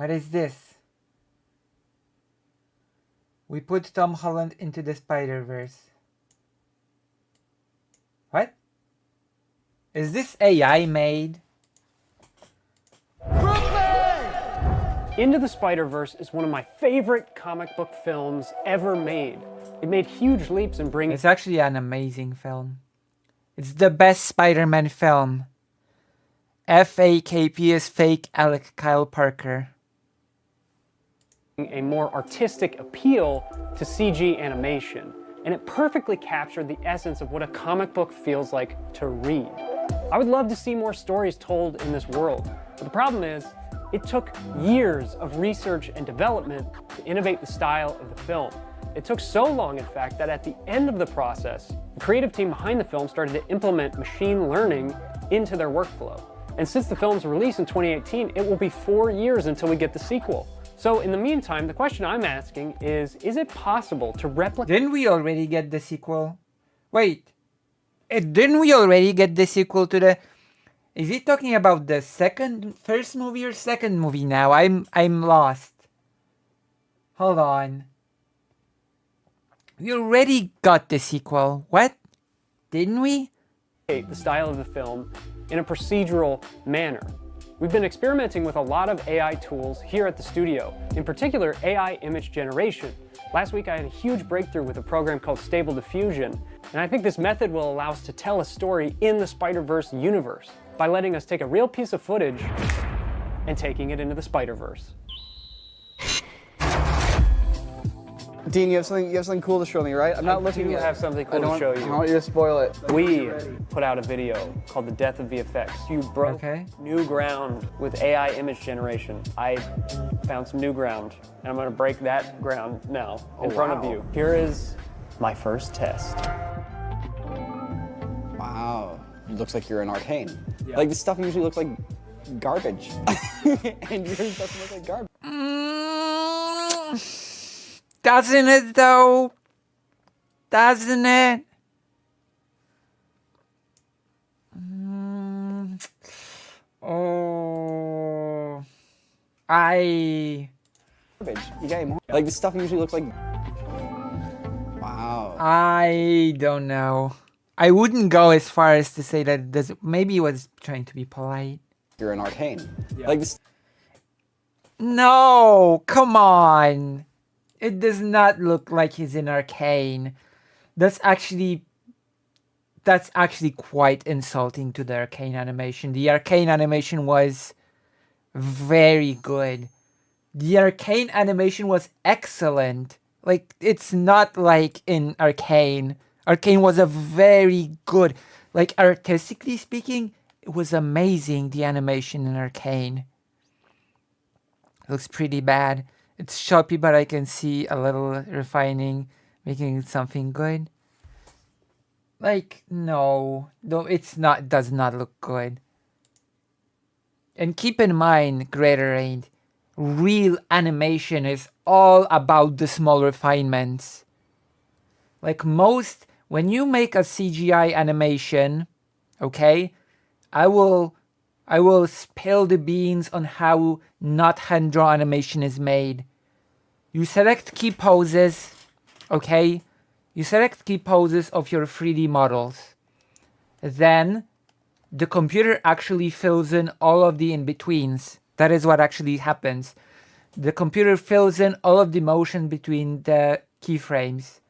What is this? We put Tom Holland into the Spider-Verse. What? Is this AI made? Into the Spider-Verse is one of my favorite comic book films ever made. It made huge leaps in bringing... It's actually an amazing film. It's the best Spider-Man film. FAKP is fake Alec Kyle Parker. A more artistic appeal to CG animation, and it perfectly captured the essence of what a comic book feels like to read. I would love to see more stories told in this world, but the problem is, it took years of research and development to innovate the style of the film. It took so long, in fact, that at the end of the process, the creative team behind the film started to implement machine learning into their workflow. And since the film's release in 2018, it will be 4 years until we get the sequel. So in the meantime, the question I'm asking is it possible to replicate... Didn't we already get the sequel? Wait. Didn't we already get the sequel to the... Is he talking about the first movie or second movie now? I'm lost. Hold on. We already got the sequel. What? Didn't we? The style of the film in a procedural manner. We've been experimenting with a lot of AI tools here at the studio, in particular AI image generation. Last week I had a huge breakthrough with a program called Stable Diffusion, and I think this method will allow us to tell a story in the Spider-Verse universe by letting us take a real piece of footage and taking it into the Spider-Verse. Dean, you have something cool to show me, right? I'm not looking I do at have something cool to show you. I don't want you to spoil it. We put out a video called The Death of VFX. You broke new ground with AI image generation. I found some new ground, and I'm gonna break that ground now in front of you. Here is my first test. Wow. It looks like you're in Arcane. Yeah. Like, this stuff usually looks like garbage. And yours doesn't look like garbage. Doesn't it though? Doesn't it? Oh, Garbage. You got more. Like, this stuff usually looks like... Wow. I don't know. I wouldn't go as far as to say that this. Maybe he was trying to be polite. You're in Arcane. Yeah. Like this... No, come on. It does not look like he's in Arcane. That's actually quite insulting to the Arcane animation. The Arcane animation was very good. The Arcane animation was excellent. Like, it's not like in Arcane. Arcane was a very good, like, artistically speaking, it was amazing, the animation in Arcane. It looks pretty bad. It's choppy, but I can see a little refining, making it something good. Like, no, it's not, does not look good. And keep in mind, Greater real animation is all about the small refinements. Like when you make a CGI animation, okay, I will spill the beans on how not hand-drawn animation is made. You select key poses, okay? You select key poses of your 3D models. Then the computer actually fills in all of the in-betweens. That is what actually happens. The computer fills in all of the motion between the keyframes.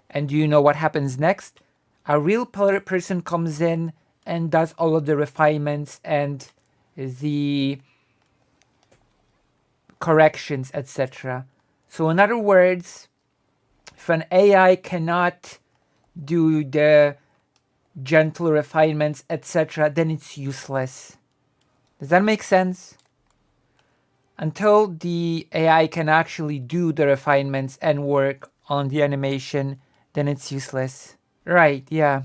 And do you know what happens next? A real person comes in and does all of the refinements and the corrections, etc. So in other words, if an AI cannot do the gentle refinements, etc., then it's useless. Does that make sense? Until the AI can actually do the refinements and work on the animation, then it's useless. Right, yeah.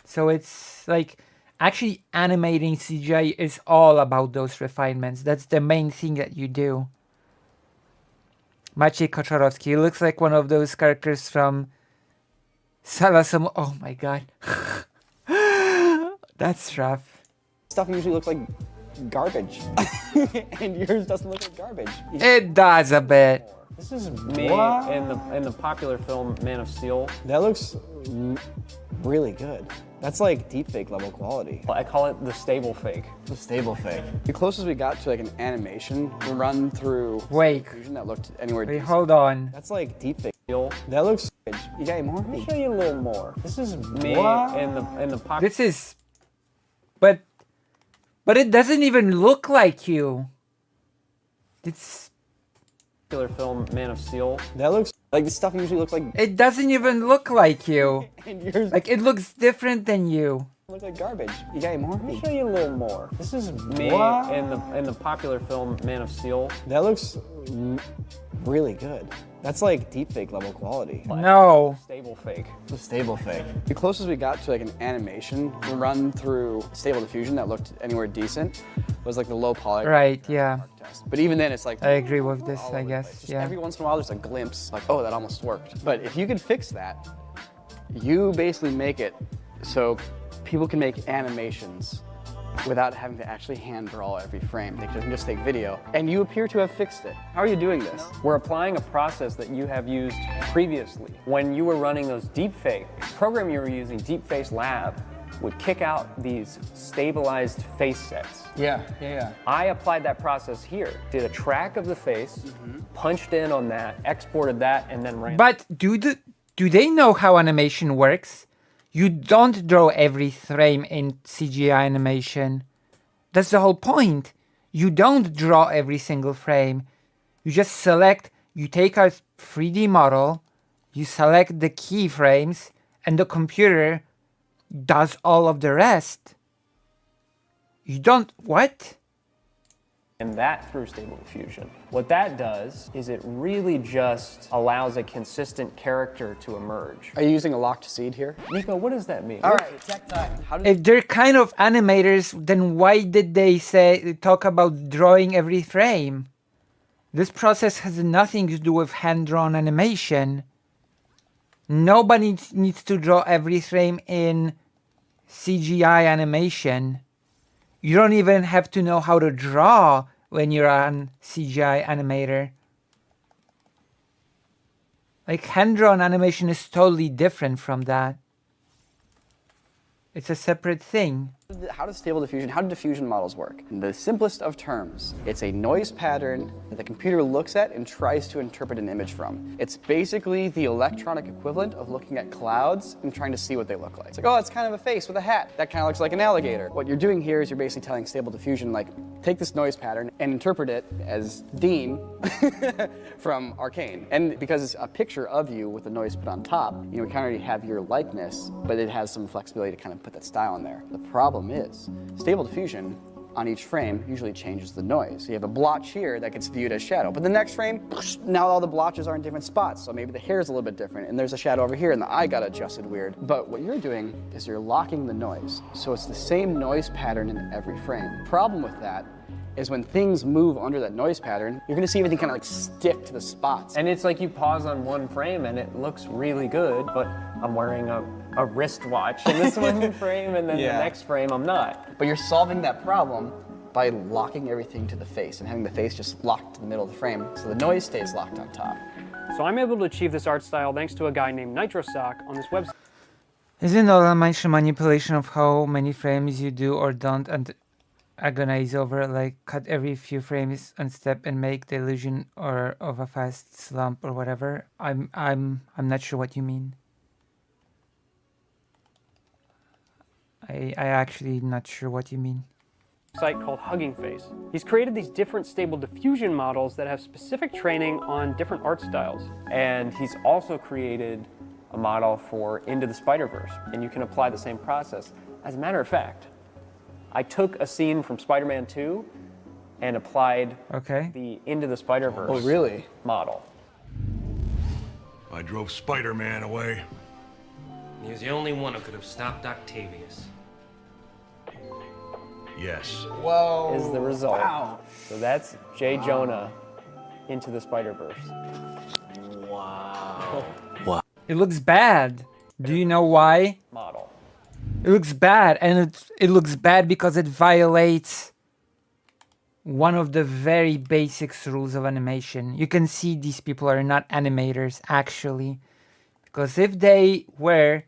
So it's like, actually animating CGI is all about those refinements. That's the main thing that you do. Maciej Koczorowski, he looks like one of those characters from Salasam. Oh my god. That's rough. Stuff usually looks like garbage. And yours doesn't look like garbage. It does a bit. This is me What? in the popular film Man of Steel. That looks really good. That's like deepfake level quality. I call it the stable fake. The stable fake. The closest we got to like an animation run through Wait. Fusion that looked anywhere Wait, decent. hold on. That's like deepfake. Steel. That looks good. You got any more? Let me show you a little more. This is me What? in the popular. This is, but it doesn't even look like you. It's, film Man of Steel. That looks like this stuff usually looks like it doesn't even look like you. and yours Like, it looks different than you. look like garbage. You got any more? Let me show you a little more. This is me What? in the popular film Man of Steel. That looks really good. That's like deepfake level quality. No. Stable fake. The stable fake. The closest we got to like an animation run through Stable Diffusion that looked anywhere decent was like the low poly Right, yeah. test. But even then, it's like I agree with this, all I over the guess, place. Just yeah. every once in a while, there's a glimpse like, oh, that almost worked. But if you could fix that, you basically make it so people can make animations without having to actually hand draw every frame. They can just take video, and you appear to have fixed it. How are you doing this? We're applying a process that you have used previously. When you were running those deepfake, the program you were using, Deepface Lab, would kick out these stabilized face sets. Yeah. I applied that process here, did a track of the face, punched in on that, exported that, and then ran. But do they know how animation works? You don't draw every frame in CGI animation. That's the whole point. You don't draw every single frame. You just select, you take a 3D model, you select the keyframes, and the computer does all of the rest. You don't, what? And that through Stable Diffusion. What that does is it really just allows a consistent character to emerge. Are you using a locked seed here? Nico, what does that mean? All right, tech time. How did If they're kind of animators, then why did they talk about drawing every frame? This process has nothing to do with hand-drawn animation. Nobody needs to draw every frame in CGI animation. You don't even have to know how to draw when you're an CGI animator. Like, hand-drawn animation is totally different from that. It's a separate thing. How does Stable Diffusion, how do diffusion models work? In the simplest of terms, it's a noise pattern that the computer looks at and tries to interpret an image from. It's basically the electronic equivalent of looking at clouds and trying to see what they look like. It's like, oh, it's kind of a face with a hat. That kind of looks like an alligator. What you're doing here is you're basically telling Stable Diffusion, like, take this noise pattern and interpret it as Dean from Arcane. And because it's a picture of you with the noise put on top, you know, we kind of already have your likeness, but it has some flexibility to kind of put that style in there. The problem is, Stable Diffusion on each frame usually changes the noise. You have a blotch here that gets viewed as shadow, but the next frame, now all the blotches are in different spots, so maybe the hair is a little bit different, and there's a shadow over here, and the eye got adjusted weird. But what you're doing is you're locking the noise, so it's the same noise pattern in every frame. The problem with that is when things move under that noise pattern, you're gonna see everything kind of like stick to the spots. And it's like you pause on one frame and it looks really good, but I'm wearing a wristwatch in this one frame, and then Yeah. the next frame I'm not. But you're solving that problem by locking everything to the face and having the face just locked to the middle of the frame, so the noise stays locked on top. So I'm able to achieve this art style thanks to a guy named NitroSock on this website. Isn't automation manipulation of how many frames you do or don't and agonize over, like cut every few frames and step and make the illusion or of a fast slump or whatever? I'm not sure what you mean. I actually not sure what you mean. Site called Hugging Face. He's created these different Stable Diffusion models that have specific training on different art styles. And he's also created a model for Into the Spider-Verse, and you can apply the same process. As a matter of fact, I took a scene from Spider-Man 2 and applied Okay. the Into the Spider-Verse Oh, really? model. I drove Spider-Man away. He was the only one who could have stopped Octavius. Yes. Whoa. Is the result. Wow. So that's J. Jonah Into the Spider-Verse. It looks bad. Do you know why? Model. It looks bad, and it looks bad because it violates one of the very basic rules of animation. You can see these people are not animators actually, because if they were,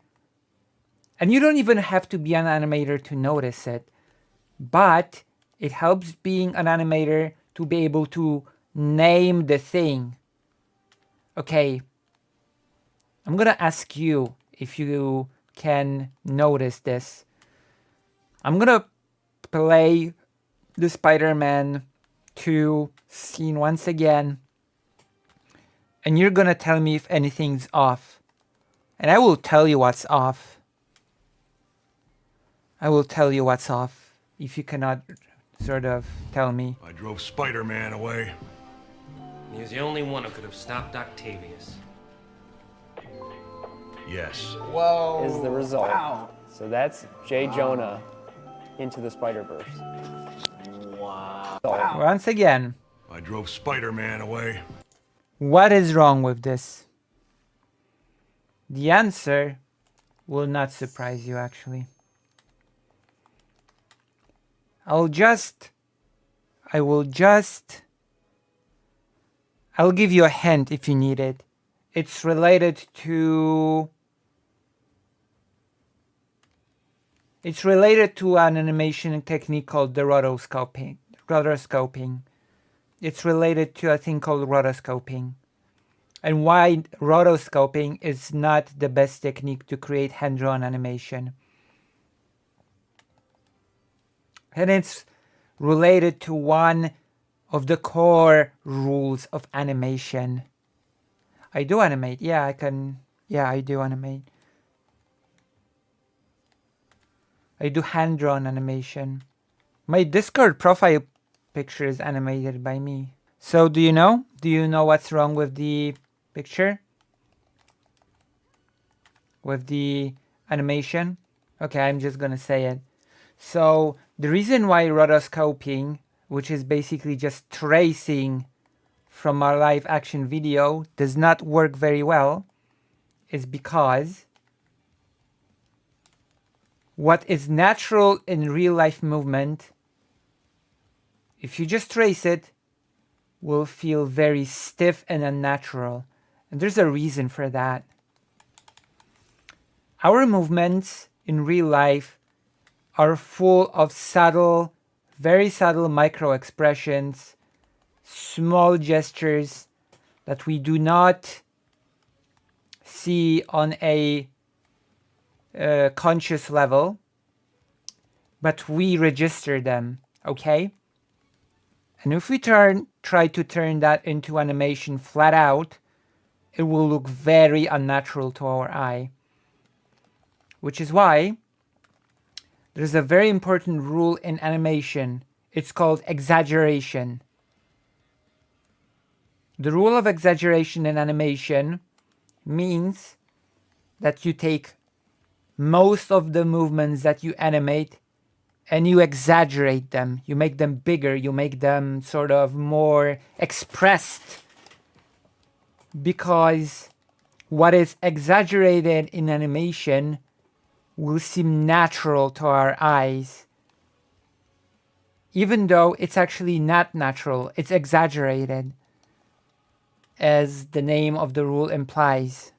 and you don't even have to be an animator to notice it, but it helps being an animator to be able to name the thing. Okay, I'm gonna ask you if you can notice this. I'm gonna play the Spider-Man 2 scene once again, and you're gonna tell me if anything's off. And I will tell you what's off. I will tell you what's off if you cannot sort of tell me. I drove Spider-Man away. He was the only one who could have stopped Octavius. Yes. Is the result. Wow. So that's J. Jonah into the Spider-Verse. Wow. Once again, I drove Spider-Man away. what is wrong with this? The answer will not surprise you actually. I'll give you a hint if you need it. It's related to an animation technique called the rotoscoping. It's related to a thing called rotoscoping. And why rotoscoping is not the best technique to create hand-drawn animation. And it's related to one of the core rules of animation. I do animate. Yeah, I can. Yeah, I do animate. I do hand-drawn animation. My Discord profile picture is animated by me. So do you know? Do you know what's wrong with the picture? With the animation? Okay, I'm just gonna say it. So the reason why rotoscoping, which is basically just tracing from a live action video, does not work very well is because what is natural in real life movement, if you just trace it, will feel very stiff and unnatural. And there's a reason for that. Our movements in real life are full of subtle, very subtle micro expressions, small gestures that we do not see on a conscious level, but we register them, okay? And if we try to turn that into animation flat out, it will look very unnatural to our eye. Which is why there's a very important rule in animation. It's called exaggeration. The rule of exaggeration in animation means that you take most of the movements that you animate and you exaggerate them. You make them bigger, you make them sort of more expressed. Because what is exaggerated in animation will seem natural to our eyes. Even though it's actually not natural, it's exaggerated, as the name of the rule implies.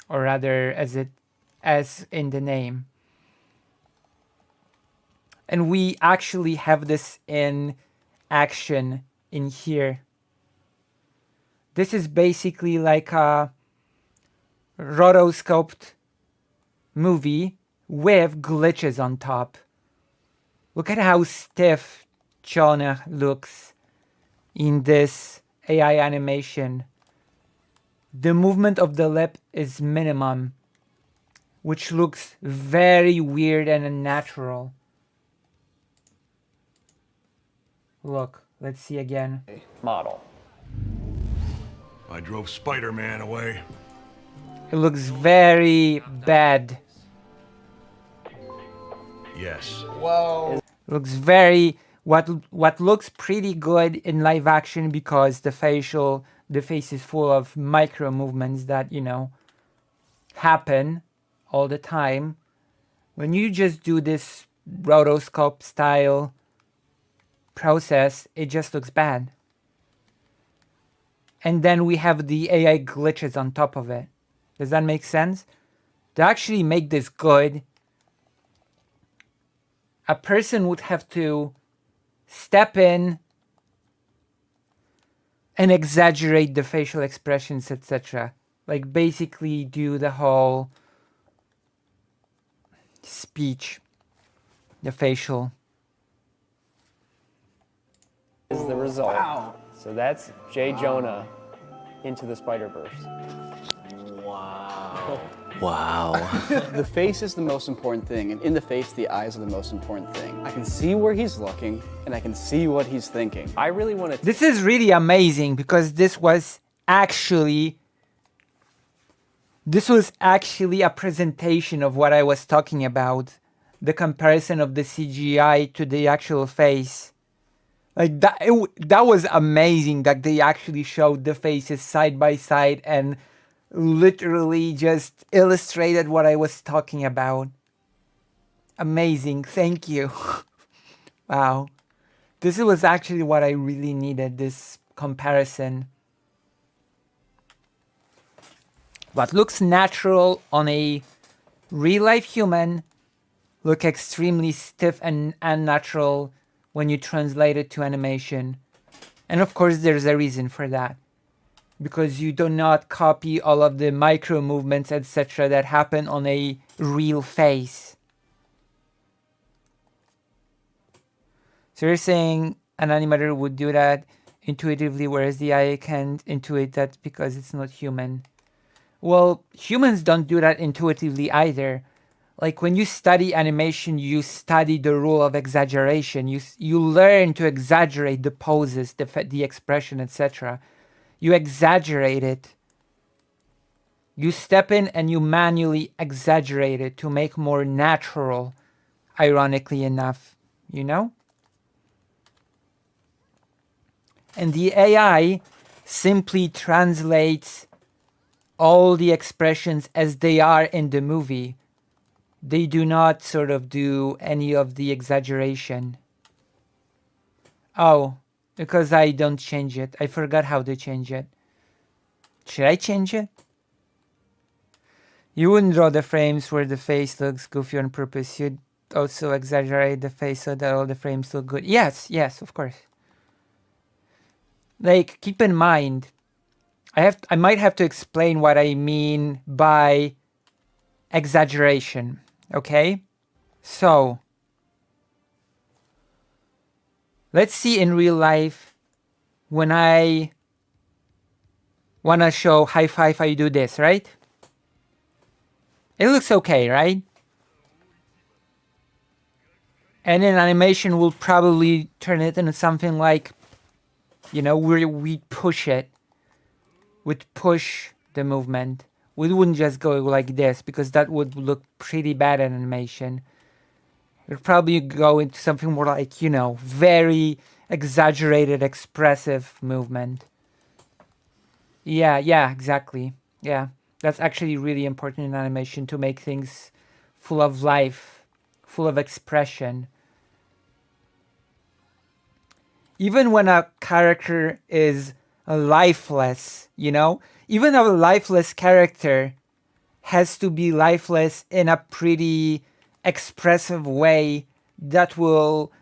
Or rather, as in the name. And we actually have this in action in here. This is basically like a rotoscoped movie with glitches on top. Look at how stiff Jonah looks in this AI animation. The movement of the lip is minimum, which looks very weird and unnatural. Look, let's see again. Model. I drove Spider-Man away. It looks very bad. Yes. Looks very what looks pretty good in live action because the face is full of micro movements that, you know, happen all the time. When you just do this rotoscope style process, it just looks bad. And then we have the AI glitches on top of it. Does that make sense? To actually make this good, a person would have to step in and exaggerate the facial expressions, etc. Like basically do the whole speech, the facial. Is the result. Wow. So that's J. Jonah into the Spider-Verse. Wow. The face is the most important thing, and in the face, the eyes are the most important thing. I can see where he's looking, and I can see what he's thinking. I really want to. This is really amazing because this was actually a presentation of what I was talking about. The comparison of the CGI to the actual face. Like that was amazing that they actually showed the faces side by side and literally just illustrated what I was talking about. Amazing, thank you. Wow. This was actually what I really needed, this comparison. What looks natural on a real-life human look extremely stiff and unnatural when you translate it to animation. And of course there's a reason for that. Because you do not copy all of the micro movements, etc. that happen on a real face. So you're saying an animator would do that intuitively, whereas the AI can't intuit that because it's not human. Well, humans don't do that intuitively either. Like when you study animation, you study the rule of exaggeration. You learn to exaggerate the poses, the expression, etc. You exaggerate it. You step in and you manually exaggerate it to make more natural, ironically enough, you know? And the AI simply translates all the expressions as they are in the movie. They do not sort of do any of the exaggeration. Oh, because I don't change it. I forgot how to change it. Should I change it? You wouldn't draw the frames where the face looks goofy on purpose. You'd also exaggerate the face so that all the frames look good. Yes, of course. Like, keep in mind, I might have to explain what I mean by exaggeration, okay? So, let's see in real life when I want to show high five, I do this, right? It looks okay, right? And in animation, we'll probably turn it into something like, you know, where we push it. We'd push the movement. We wouldn't just go like this because that would look pretty bad in animation. We'd probably go into something more like, you know, very exaggerated, expressive movement. Yeah, exactly. Yeah, that's actually really important in animation to make things full of life, full of expression. Even when a character is lifeless, you know, even a lifeless character has to be lifeless in a pretty expressive way that will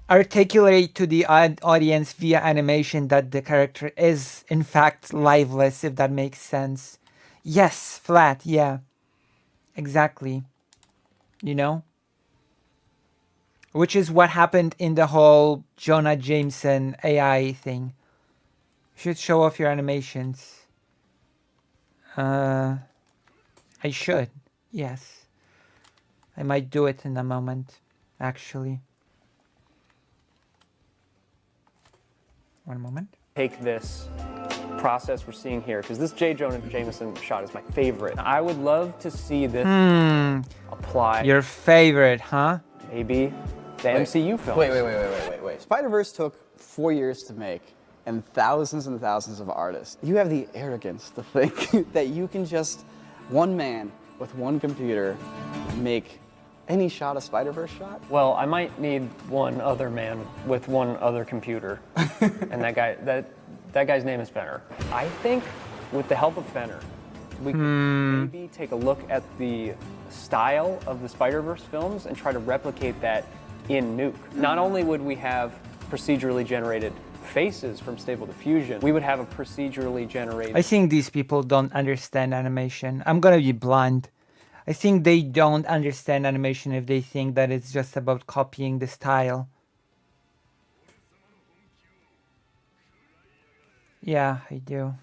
articulate to the audience via animation that the character is in fact lifeless, if that makes sense. Yes, flat, yeah, exactly, you know, which is what happened in the whole Jonah Jameson AI thing. You should show off your animations. I should, yes. I might do it in a moment, actually. One moment. Take this process we're seeing here, because this J. Jonah Jameson shot is my favorite. I would love to see this apply. Your favorite, huh? Maybe the MCU film. Wait. Spider-Verse took 4 years to make and thousands of artists. You have the arrogance to think that you can just, one man with one computer, make Any shot a Spider-Verse shot? Well, I might need one other man with one other computer, and that guy's name is Fenner. I think with the help of Fenner, we can maybe take a look at the style of the Spider-Verse films and try to replicate that in Nuke. Not only would we have procedurally generated faces from Stable Diffusion, we would have a procedurally generated... I think these people don't understand animation. I'm gonna be blunt. I think they don't understand animation if they think that it's just about copying the style. Yeah, I do.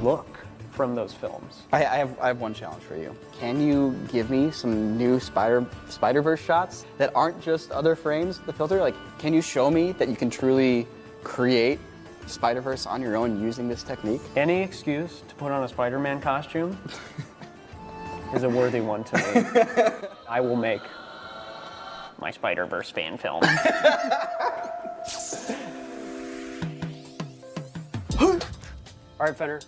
look from those films. I have one challenge for you. Can you give me some new Spider-Verse shots that aren't just other frames, the filter? Like, can you show me that you can truly create Spider-Verse on your own using this technique? Any excuse to put on a Spider-Man costume is a worthy one to me. I will make my Spider-Verse fan film. All right, Fenner.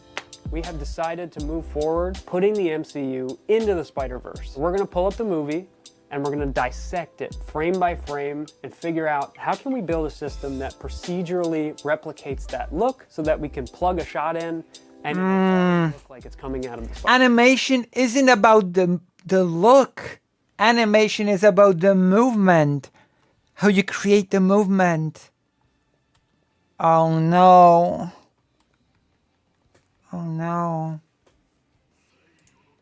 We have decided to move forward, putting the MCU into the Spider-Verse. We're gonna pull up the movie and we're gonna dissect it frame by frame and figure out how can we build a system that procedurally replicates that look so that we can plug a shot in and it look like it's coming out of the Spider-Verse. Animation isn't about the look. Animation is about the movement. How you create the movement. Oh no. Oh no.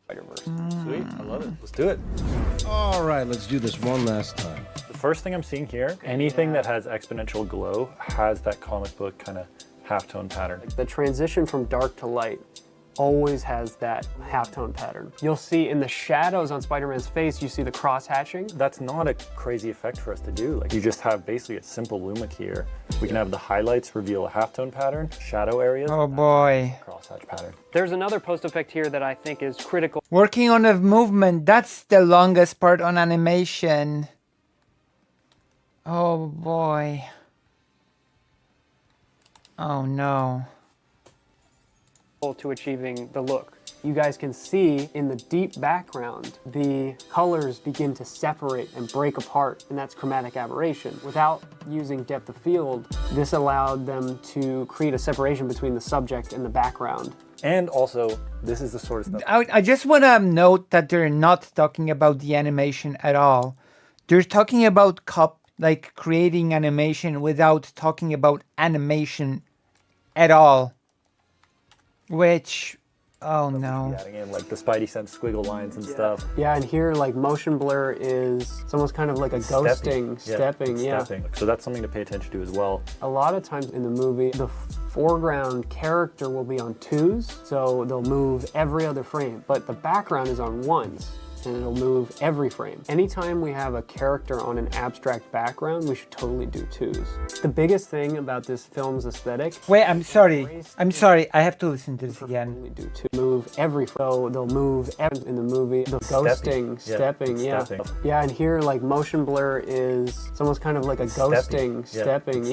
Spider-Verse. Sweet, I love it. Let's do it. All right, let's do this one last time. The first thing I'm seeing here, anything that has exponential glow has that comic book kind of halftone pattern. The transition from dark to light always has that halftone pattern. You'll see in the shadows on Spider-Man's face, you see the cross hatching. That's not a crazy effect for us to do. Like, you just have basically a simple luma keyer. We can have the highlights reveal a halftone pattern, shadow areas. Oh boy. Crosshatch pattern. There's another post effect here that I think is critical. Working on a movement, that's the longest part on animation. Oh boy. Oh no. To achieving the look. You guys can see in the deep background, the colors begin to separate and break apart, and that's chromatic aberration. Without using depth of field, this allowed them to create a separation between the subject and the background. And also, this is the sort of stuff. I just want to note that they're not talking about the animation at all. They're talking about creating animation without talking about animation at all. Which, oh no. Adding in like the Spidey sense squiggle lines and stuff. Yeah, and here like motion blur is, it's almost kind of like a ghosting, stepping. So that's something to pay attention to as well. A lot of times in the movie, the foreground character will be on twos, so they'll move every other frame, but the background is on ones, and it'll move every frame. Anytime we have a character on an abstract background, we should totally do twos. The biggest thing about this film's aesthetic... Wait, I'm sorry. I have to listen to this again. Only do two. Move every frame. So they'll move in the movie. The ghosting, stepping. Yeah, and here like motion blur is, it's almost kind of like a ghosting, stepping.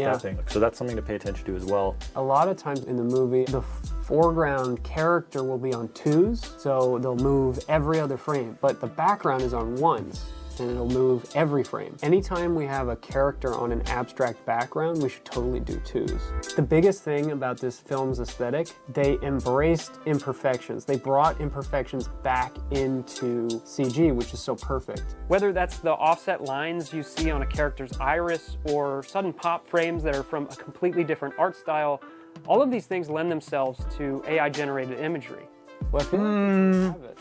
So that's something to pay attention to as well. A lot of times in the movie, the foreground character will be on twos, so they'll move every other frame, but the background is on ones, and it'll move every frame. Anytime we have a character on an abstract background, we should totally do twos. The biggest thing about this film's aesthetic, they embraced imperfections. They brought imperfections back into CG, which is so perfect. Whether that's the offset lines you see on a character's iris or sudden pop frames that are from a completely different art style, all of these things lend themselves to AI-generated imagery. Well, I feel like we have it.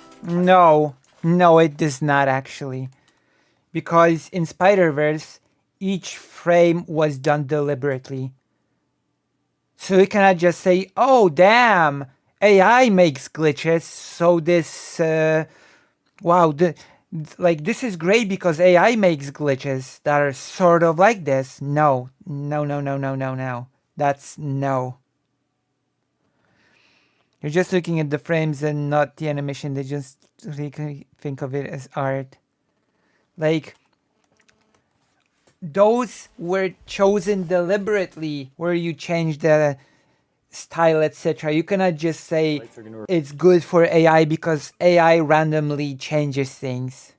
No, it does not actually. Because in Spider-Verse, each frame was done deliberately. So you cannot just say, oh damn, AI makes glitches, so this, this is great because AI makes glitches that are sort of like this. No. That's no. You're just looking at the frames and not the animation. They just really think of it as art. Like, those were chosen deliberately where you change the style, etc. You cannot just say it's good for AI because AI randomly changes things.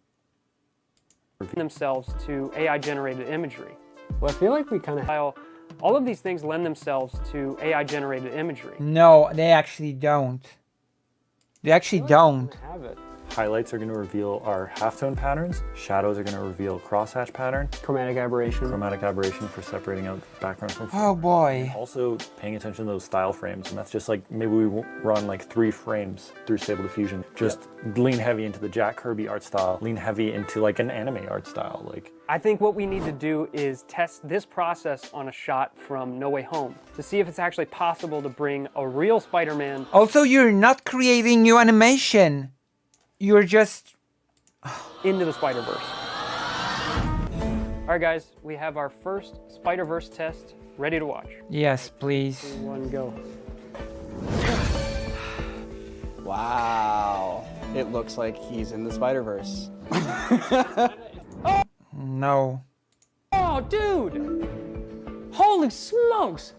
themselves to AI-generated imagery. Well, I feel like we kind of... All of these things lend themselves to AI-generated imagery. No, they actually don't. They actually don't. Have it. Highlights are going to reveal our halftone patterns. Shadows are going to reveal crosshatch pattern. Chromatic aberration. Chromatic aberration for separating out background from Oh boy. Also paying attention to those style frames, and that's just like maybe we run like 3 frames through Stable Diffusion. Just lean heavy into the Jack Kirby art style, lean heavy into like an anime art style. Like I think what we need to do is test this process on a shot from No Way Home to see if it's actually possible to bring a real Spider-Man Also, you're not creating new animation. You're just... into the Spider-Verse. All right, guys, we have our first Spider-Verse test ready to watch. Yes, please. 2, 1, go. Wow. It looks like he's in the Spider-Verse. No. Oh, dude! Holy smokes!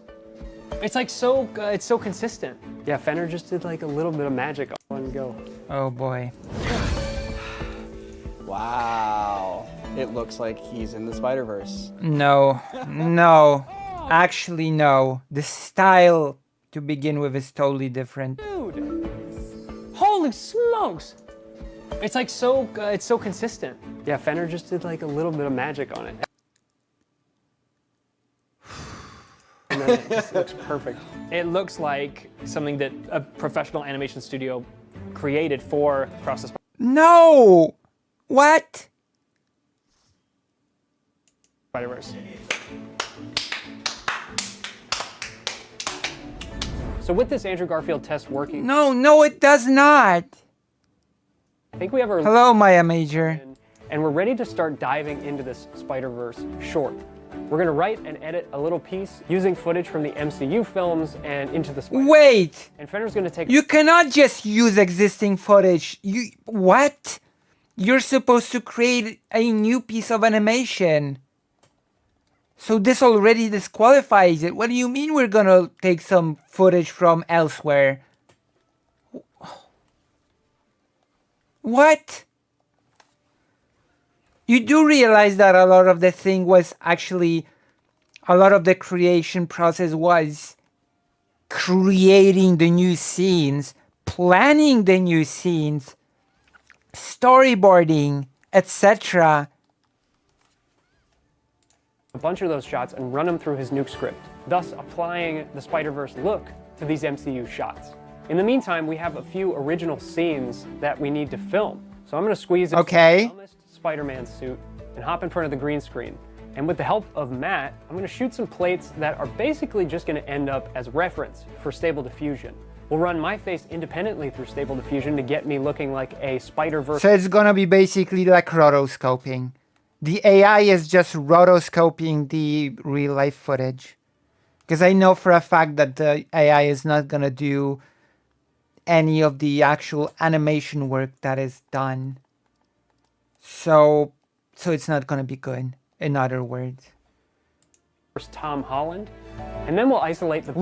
It's like it's so consistent. Yeah, Fenner just did like a little bit of magic on go. Oh boy. Wow. It looks like he's in the Spider-Verse. No. No. Actually, no. The style to begin with is totally different. Dude! Holy smokes! It's like it's so consistent. Yeah, Fenner just did like a little bit of magic on it. And then it just looks perfect. It looks like something that a professional animation studio created for Across the No! What? Spider-Verse. So with this Andrew Garfield test working, No, no, it does not. I think we have our Hello, Maya Major. and we're ready to start diving into this Spider-Verse short. We're gonna write and edit a little piece using footage from the MCU films and Into the Spider-Verse. Wait! And Fenner's gonna take You cannot just use existing footage. What? You're supposed to create a new piece of animation. So this already disqualifies it. What do you mean we're gonna take some footage from elsewhere? What? You do realize that a lot of the thing was actually, a lot of the creation process was creating the new scenes, planning the new scenes, storyboarding, etc. a bunch of those shots and run them through his Nuke script, thus applying the Spider-Verse look to these MCU shots. In the meantime, we have a few original scenes that we need to film. So I'm gonna squeeze into Okay. the dumbest Spider-Man suit and hop in front of the green screen. And with the help of Matt, I'm gonna shoot some plates that are basically just gonna end up as reference for Stable Diffusion. We'll run my face independently through Stable Diffusion to get me looking like a Spider-Verse. So it's gonna be basically like rotoscoping. The AI is just rotoscoping the real life footage. Because I know for a fact that the AI is not gonna do any of the actual animation work that is done. So it's not gonna be good, in other words. Tom Holland. And then we'll isolate the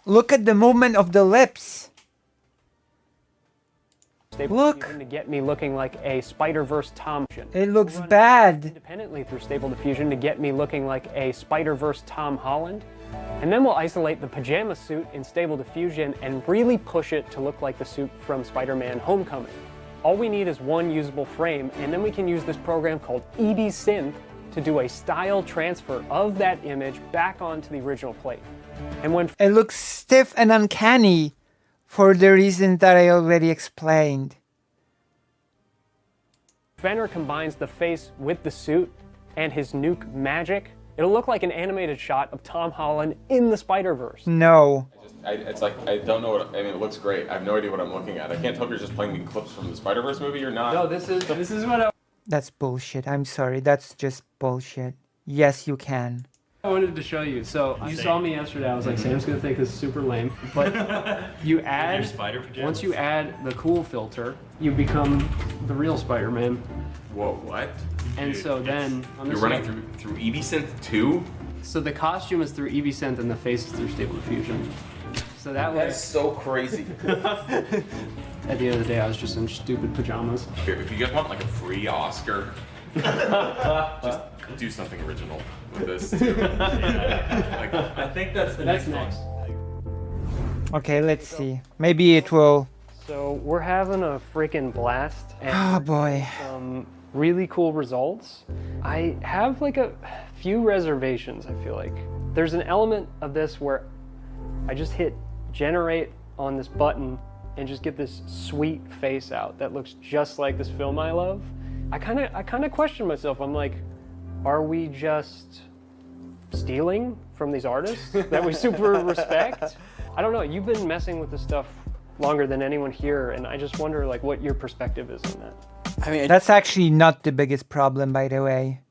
Look at the movement of the lips. Stable Look. Diffusion to get me looking like a Spider-Verse Tom. It looks bad. Independently through Stable Diffusion to get me looking like a Spider-Verse Tom Holland. And then we'll isolate the pajama suit in Stable Diffusion and really push it to look like the suit from Spider-Man Homecoming. All we need is one usable frame, and then we can use this program called EB Synth to do a style transfer of that image back onto the original plate. And when It looks stiff and uncanny for the reasons that I already explained. Fenner combines the face with the suit and his Nuke magic, it'll look like an animated shot of Tom Holland in the Spider-Verse. No. It's like, I don't know what, I mean, it looks great. I have no idea what I'm looking at. I can't tell if you're just playing me clips from the Spider-Verse movie or not. No, this is what That's bullshit. I'm sorry. That's just bullshit. Yes, you can. I wanted to show you. So you saw me yesterday. I was like, Sam's gonna think this is super lame. But you add, once you add the cool filter, you become the real Spider-Man. Whoa, what? And so then on You're this running side- through EB Synth 2? So the costume is through EV Synth and the face is through Stable Diffusion. So that That's was, so crazy. at the end of the day, I was just in stupid pajamas. If you guys want like a free Oscar Just do something original with this too. Like, I think that's the That's next. Okay, let's see. Maybe it will. So we're having a freaking blast Oh and boy. some really cool results. I have like a few reservations, I feel like. There's an element of this where I just hit generate on this button and just get this sweet face out that looks just like this film I love. I kind of question myself. I'm like, are we just stealing from these artists that we super respect? I don't know. You've been messing with this stuff longer than anyone here, and I just wonder like what your perspective is on that. I mean, That's actually not the biggest problem, by the way.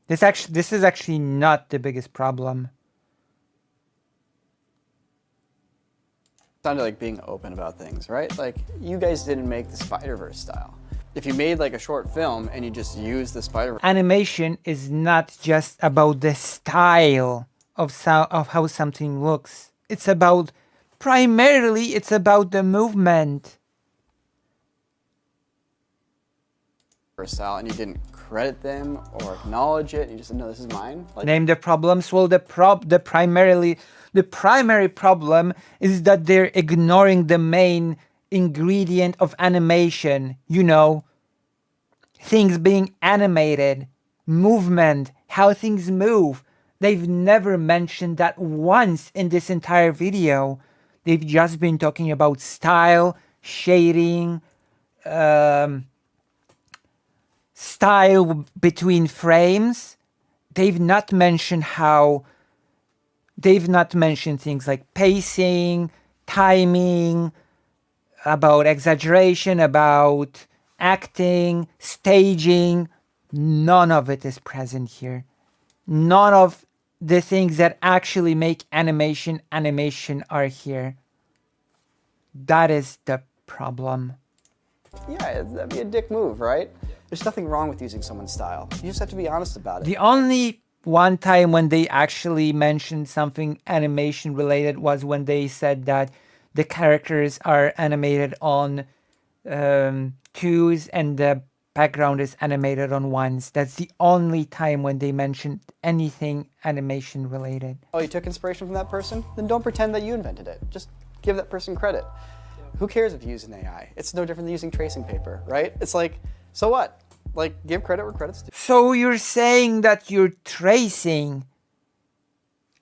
This is actually not the biggest problem. sounded like being open about things, right? Like, you guys didn't make the Spider-Verse style. If you made like a short film and you just used the Spider-Verse, Animation is not just about the style of how something looks. It's about, primarily, it's about the movement. style, and you didn't credit them or acknowledge it, and you just said, no, this is mine. Like, Name the problems. Well, the primary problem is that they're ignoring the main ingredient of animation. You know, things being animated, movement, how things move. They've never mentioned that once in this entire video. They've just been talking about style, shading, style between frames. They've not mentioned things like pacing, timing, about exaggeration, about acting, staging. None of it is present here. None of the things that actually make animation are here. That is the problem. yeah, that'd be a dick move, right? There's nothing wrong with using someone's style. You just have to be honest about it. The only one time when they actually mentioned something animation related was when they said that the characters are animated on 2s and the background is animated on 1s. That's the only time when they mentioned anything animation related. Oh, you took inspiration from that person? Then don't pretend that you invented it. Just give that person credit. Who cares if you use an AI? It's no different than using tracing paper, right? It's like, so what? Like, give credit where credit's due. So you're saying that you're tracing,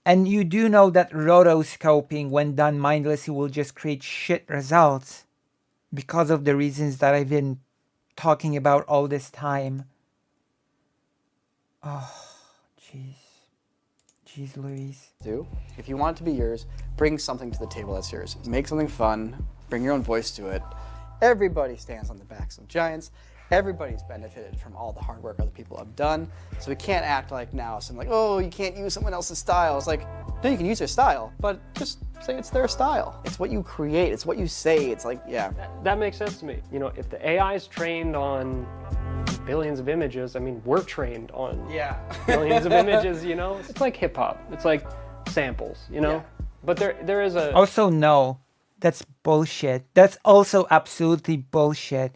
and you do know that rotoscoping, when done mindlessly, will just create shit results because of the reasons that I've been talking about all this time. Oh, jeez. Jeez Louise. If you want it to be yours, bring something to the table that's yours. Make something fun, bring your own voice to it. Everybody stands on the backs of giants. Everybody's benefited from all the hard work other people have done. So we can't act like now, something like, oh, you can't use someone else's style. It's like, no, you can use their style, but just say it's their style. It's what you create, it's what you say. It's like, yeah. That makes sense to me. You know, if the AI is trained on billions of images, I mean, we're trained on billions of images, you know? It's like hip hop. It's like samples, you know? Yeah. But there is a... Also, no. That's bullshit. That's also absolutely bullshit.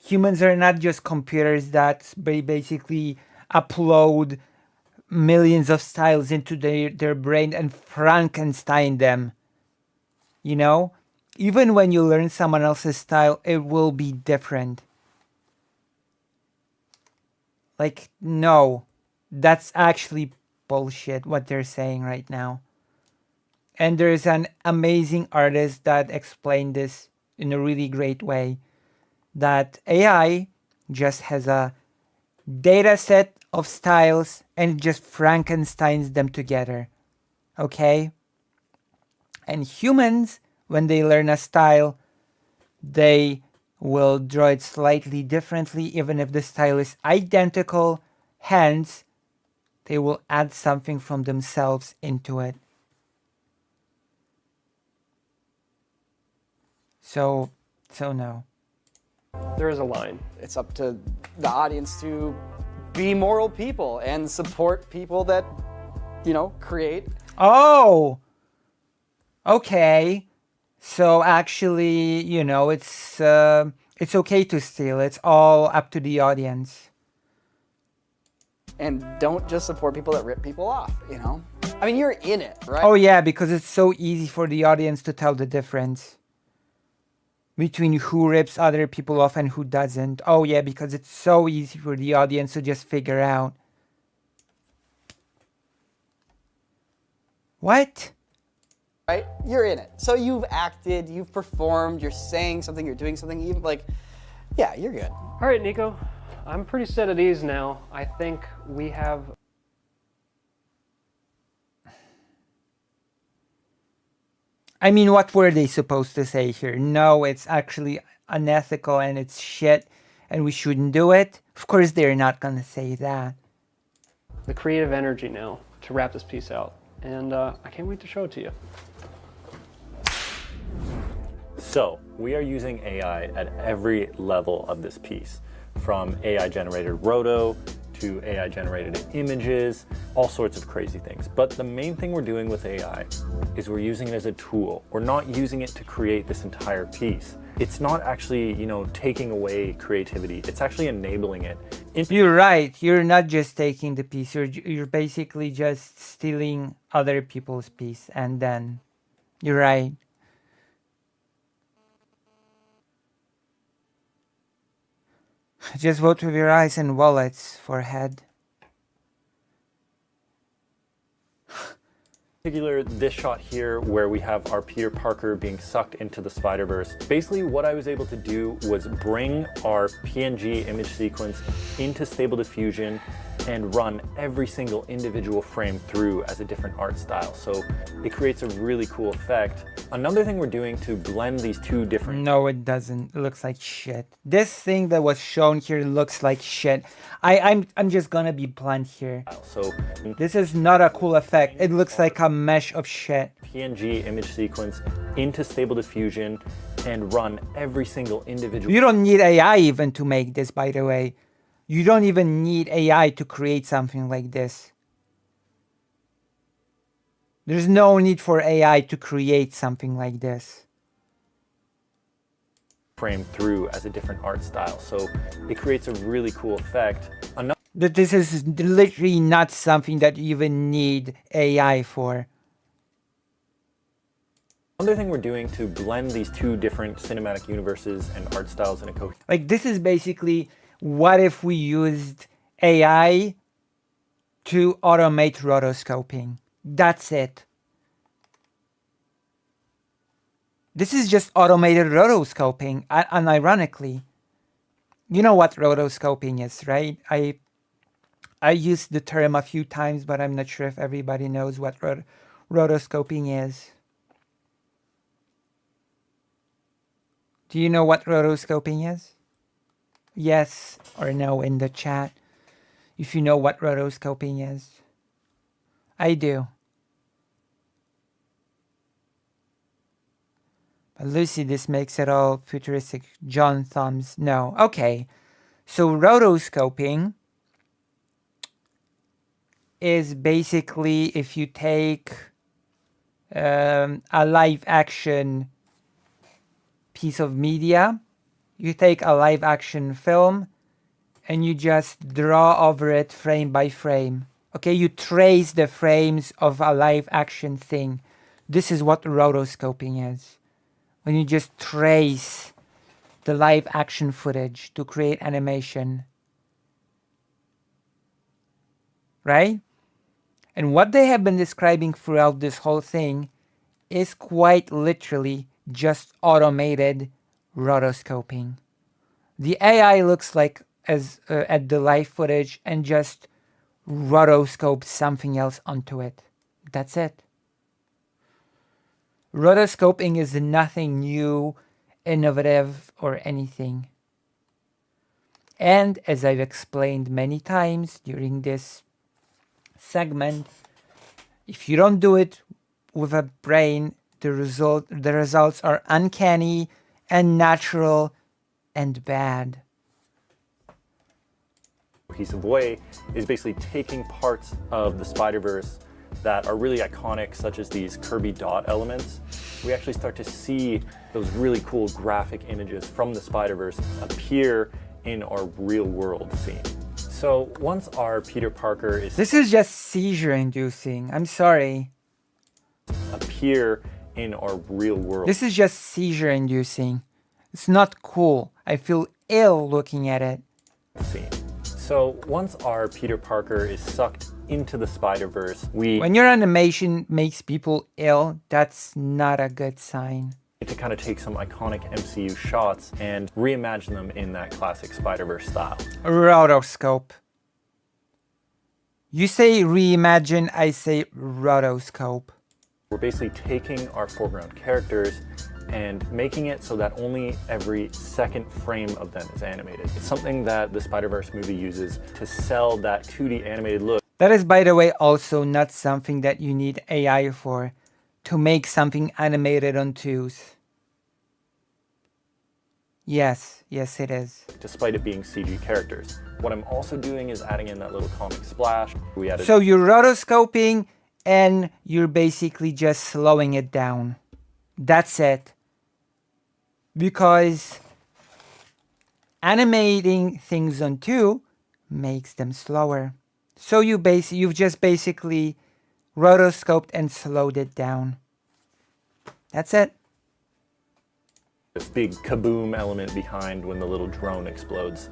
Humans are not just computers that basically upload millions of styles into their brain and Frankenstein them. You know? Even when you learn someone else's style, it will be different. Like, no. That's actually bullshit what they're saying right now. And there's an amazing artist that explained this in a really great way. That AI just has a data set of styles and it just Frankensteins them together. Okay? And humans, when they learn a style, they will draw it slightly differently, even if the style is identical. Hence, they will add something from themselves into it. So no. There is a line. It's up to the audience to be moral people and support people that, you know, create. Oh! Okay. So actually, you know, it's It's okay to steal. It's all up to the audience. And don't just support people that rip people off, you know? I mean, you're in it, right? Oh yeah, because it's so easy for the audience to tell the difference between who rips other people off and who doesn't. Oh yeah, because it's so easy for the audience to just figure out. What? Right? You're in it. So you've acted, you've performed, you're saying something, you're doing something, even like, yeah, you're good. All right, Nico, I'm pretty set at ease now. I think we have... I mean, what were they supposed to say here? No, it's actually unethical and it's shit and we shouldn't do it. Of course, they're not gonna say that. the creative energy now to wrap this piece out. And I can't wait to show it to you. So we are using AI at every level of this piece, from AI generated roto to AI generated images, all sorts of crazy things. But the main thing we're doing with AI is we're using it as a tool. We're not using it to create this entire piece. It's not actually, taking away creativity. It's actually enabling it. You're right. You're not just taking the piece. You're basically just stealing other people's piece, and then you're right. Just vote with your eyes and wallets, forehead. In particular, this shot here where we have our Peter Parker being sucked into the Spider-Verse. Basically, what I was able to do was bring our PNG image sequence into Stable Diffusion and run every single individual frame through as a different art style. So it creates a really cool effect. Another thing we're doing to blend these two different... No, it doesn't. It looks like shit. This thing that was shown here looks like shit. I'm just gonna be blunt here. So this is not a cool effect. It looks like a mesh of shit. PNG image sequence into Stable Diffusion and run every single individual... You don't need AI even to make this, by the way. You don't even need AI to create something like this. There's no need for AI to create something like this. Frame through as a different art style. So it creates a really cool effect. This is literally not something that you even need AI for. Another thing we're doing to blend these two different cinematic universes and art styles in a cohesive... Like, this is basically, what if we used AI to automate rotoscoping? That's it. This is just automated rotoscoping, unironically. You know what rotoscoping is, right? I used the term a few times, but I'm not sure if everybody knows what rotoscoping is. Do you know what rotoscoping is? Yes or no in the chat, if you know what rotoscoping is. I do. But Lucy, this makes it all futuristic. John thumbs. No. Okay. So rotoscoping is basically if you take a live action piece of media, you take a live action film and you just draw over it frame by frame. Okay, you trace the frames of a live action thing. This is what rotoscoping is. When you just trace the live action footage to create animation. Right? And what they have been describing throughout this whole thing is quite literally just automated rotoscoping. The AI looks like at the live footage and just rotoscoped something else onto it. That's it. Rotoscoping is nothing new, innovative, or anything. And as I've explained many times during this segment, if you don't do it with a brain, the results are uncanny and natural and bad. Cohesive way is basically taking parts of the Spider-Verse that are really iconic, such as these Kirby dot elements, we actually start to see those really cool graphic images from the Spider-Verse appear in our real world scene. So once our Peter Parker is This is just seizure inducing. I'm sorry. appear in our real world This is just seizure inducing. It's not cool. I feel ill looking at it. scene. So once our Peter Parker is sucked into the Spider-Verse, we When your animation makes people ill, that's not a good sign. need to kind of take some iconic MCU shots and reimagine them in that classic Spider-Verse style. Rotoscope. You say reimagine, I say rotoscope. We're basically taking our foreground characters and making it so that only every second frame of them is animated. It's something that the Spider-Verse movie uses to sell that 2D animated look. That is, by the way, also not something that you need AI for, to make something animated on 2s. Yes, it is. Despite it being CG characters. What I'm also doing is adding in that little comic splash. We added So you're rotoscoping and you're basically just slowing it down. That's it. Because animating things on 2 makes them slower. So you've just basically rotoscoped and slowed it down. That's it. this big kaboom element behind when the little drone explodes.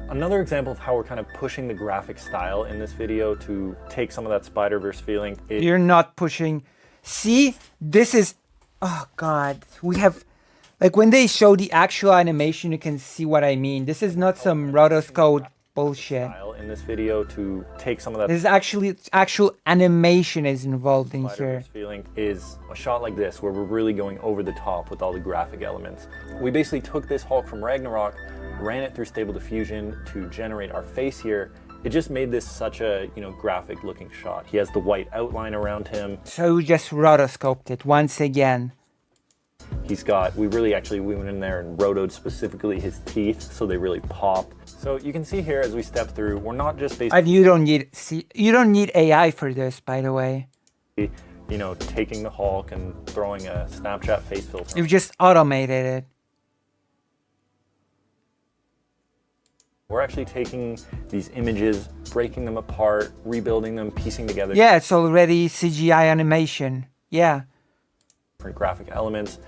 Another example of how we're kind of pushing the graphic style in this video to take some of that Spider-Verse feeling is You're not pushing. See, this is, oh God, we have, like when they show the actual animation, you can see what I mean. This is not some rotoscope bullshit. style in this video to take some of that This is actual animation is involved in here. Spider-Verse feeling is a shot like this where we're really going over the top with all the graphic elements. We basically took this Hulk from Ragnarok, ran it through Stable Diffusion to generate our face here. It just made this such a, graphic looking shot. He has the white outline around him. So we just rotoscoped it once again. He's got, we went in there and rotoed specifically his teeth so they really pop. So you can see here as we step through, we're not just basically, And you don't need AI for this, by the way. taking the Hulk and throwing a Snapchat face filter. You've just automated it. We're actually taking these images, breaking them apart, rebuilding them, piecing together Yeah, it's already CGI animation. Yeah. different graphic elements,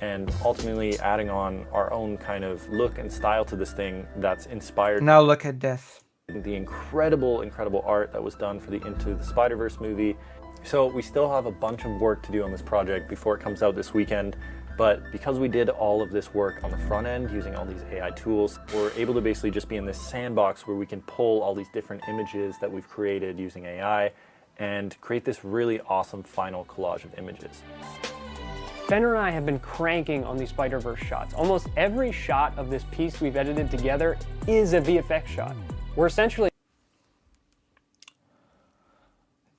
and ultimately adding on our own kind of look and style to this thing that's inspired Now look at this. the incredible art that was done for the Into the Spider-Verse movie. So we still have a bunch of work to do on this project before it comes out this weekend, but because we did all of this work on the front end using all these AI tools, we're able to basically just be in this sandbox where we can pull all these different images that we've created using AI and create this really awesome final collage of images. Fenner and I have been cranking on these Spider-Verse shots. Almost every shot of this piece we've edited together is a VFX shot. We're essentially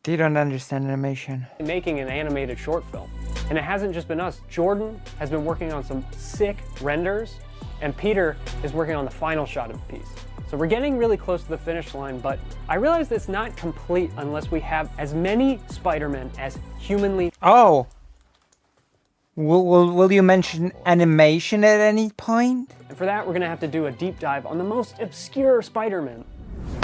They don't understand animation. making an animated short film. And it hasn't just been us. Jordan has been working on some sick renders, and Peter is working on the final shot of the piece. So we're getting really close to the finish line, but I realize it's not complete unless we have as many Spider-Men as humanly. Oh. Will you mention animation at any point? And for that, we're gonna have to do a deep dive on the most obscure Spider-Man.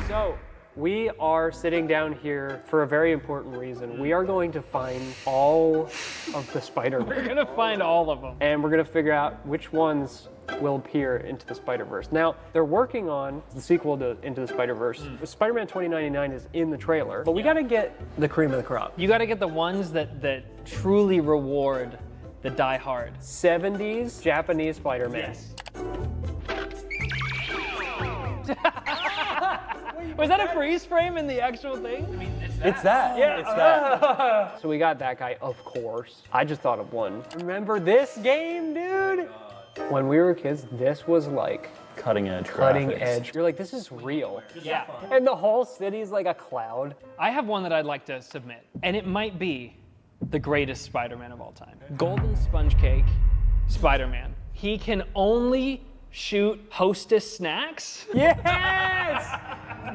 So, we are sitting down here for a very important reason. We are going to find all of the Spider-Man. We're gonna find all of them. And we're gonna figure out which ones will appear into the Spider-Verse. Now, they're working on the sequel to Into the Spider-Verse. Spider-Man 2099 is in the trailer, but we gotta get the cream of the crop. You gotta get the ones that truly reward the die-hard. 70s Japanese Spider-Man. Yes. Was that a freeze frame in the actual thing? I mean, It's that. So we got that guy, of course. I just thought of one. Remember this game, dude? When we were kids, this was like Cutting edge. cutting graphics. edge. You're like, this is real. Yeah. And the whole city's like a cloud. I have one that I'd like to submit, and it might be the greatest Spider-Man of all time. Golden Sponge Cake Spider-Man. He can only shoot Hostess snacks. Yes!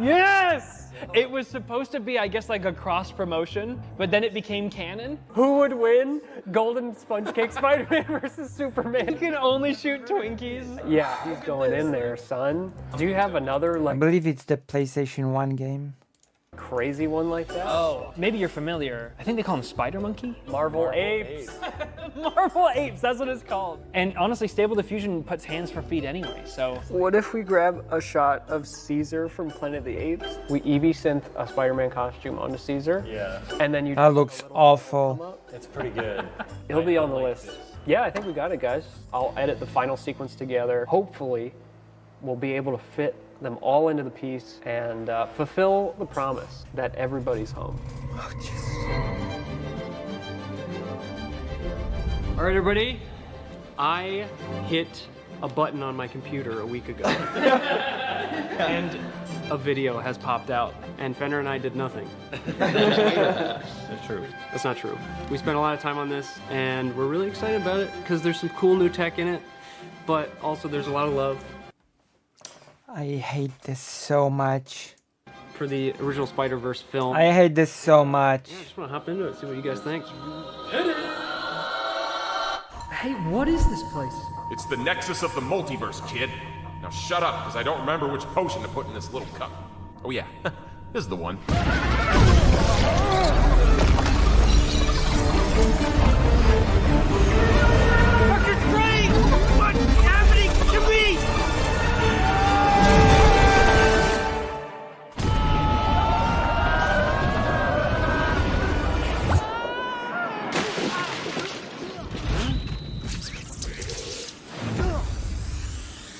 Yes! It was supposed to be, I guess, like a cross promotion, but then it became canon. Who would win? Golden Sponge Cake Spider-Man versus Superman. You can only shoot Twinkies. Yeah, he's going in there, son. Do you have another I like believe it's the PlayStation 1 game. crazy one like that? Oh, maybe you're familiar. I think they call him Spider Monkey. Marvel Apes. Marvel Apes, that's what it's called. And honestly, Stable Diffusion puts hands for feet anyway, so. What if we grab a shot of Caesar from Planet of the Apes? We EV synth a Spider-Man costume onto Caesar. Yeah, And then you. That looks awful. it's pretty good. He'll be on the list. Yeah, I think we got it, guys. I'll edit the final sequence together. Hopefully, we'll be able to fit them all into the piece and fulfill the promise that everybody's home. All right, everybody. I hit a button on my computer a week ago. And a video has popped out. And Fenner and I did nothing. That's true. That's not true. We spent a lot of time on this, and we're really excited about it because there's some cool new tech in it, but also there's a lot of love I hate this so much. for the original Spider-Verse film. I hate this so much. I just want to hop into it, see what you guys think. Hey, what is this place? It's the nexus of the multiverse, kid. Now shut up, because I don't remember which potion to put in this little cup. Oh yeah, this is the one. Dr. Strange! What's happening to me?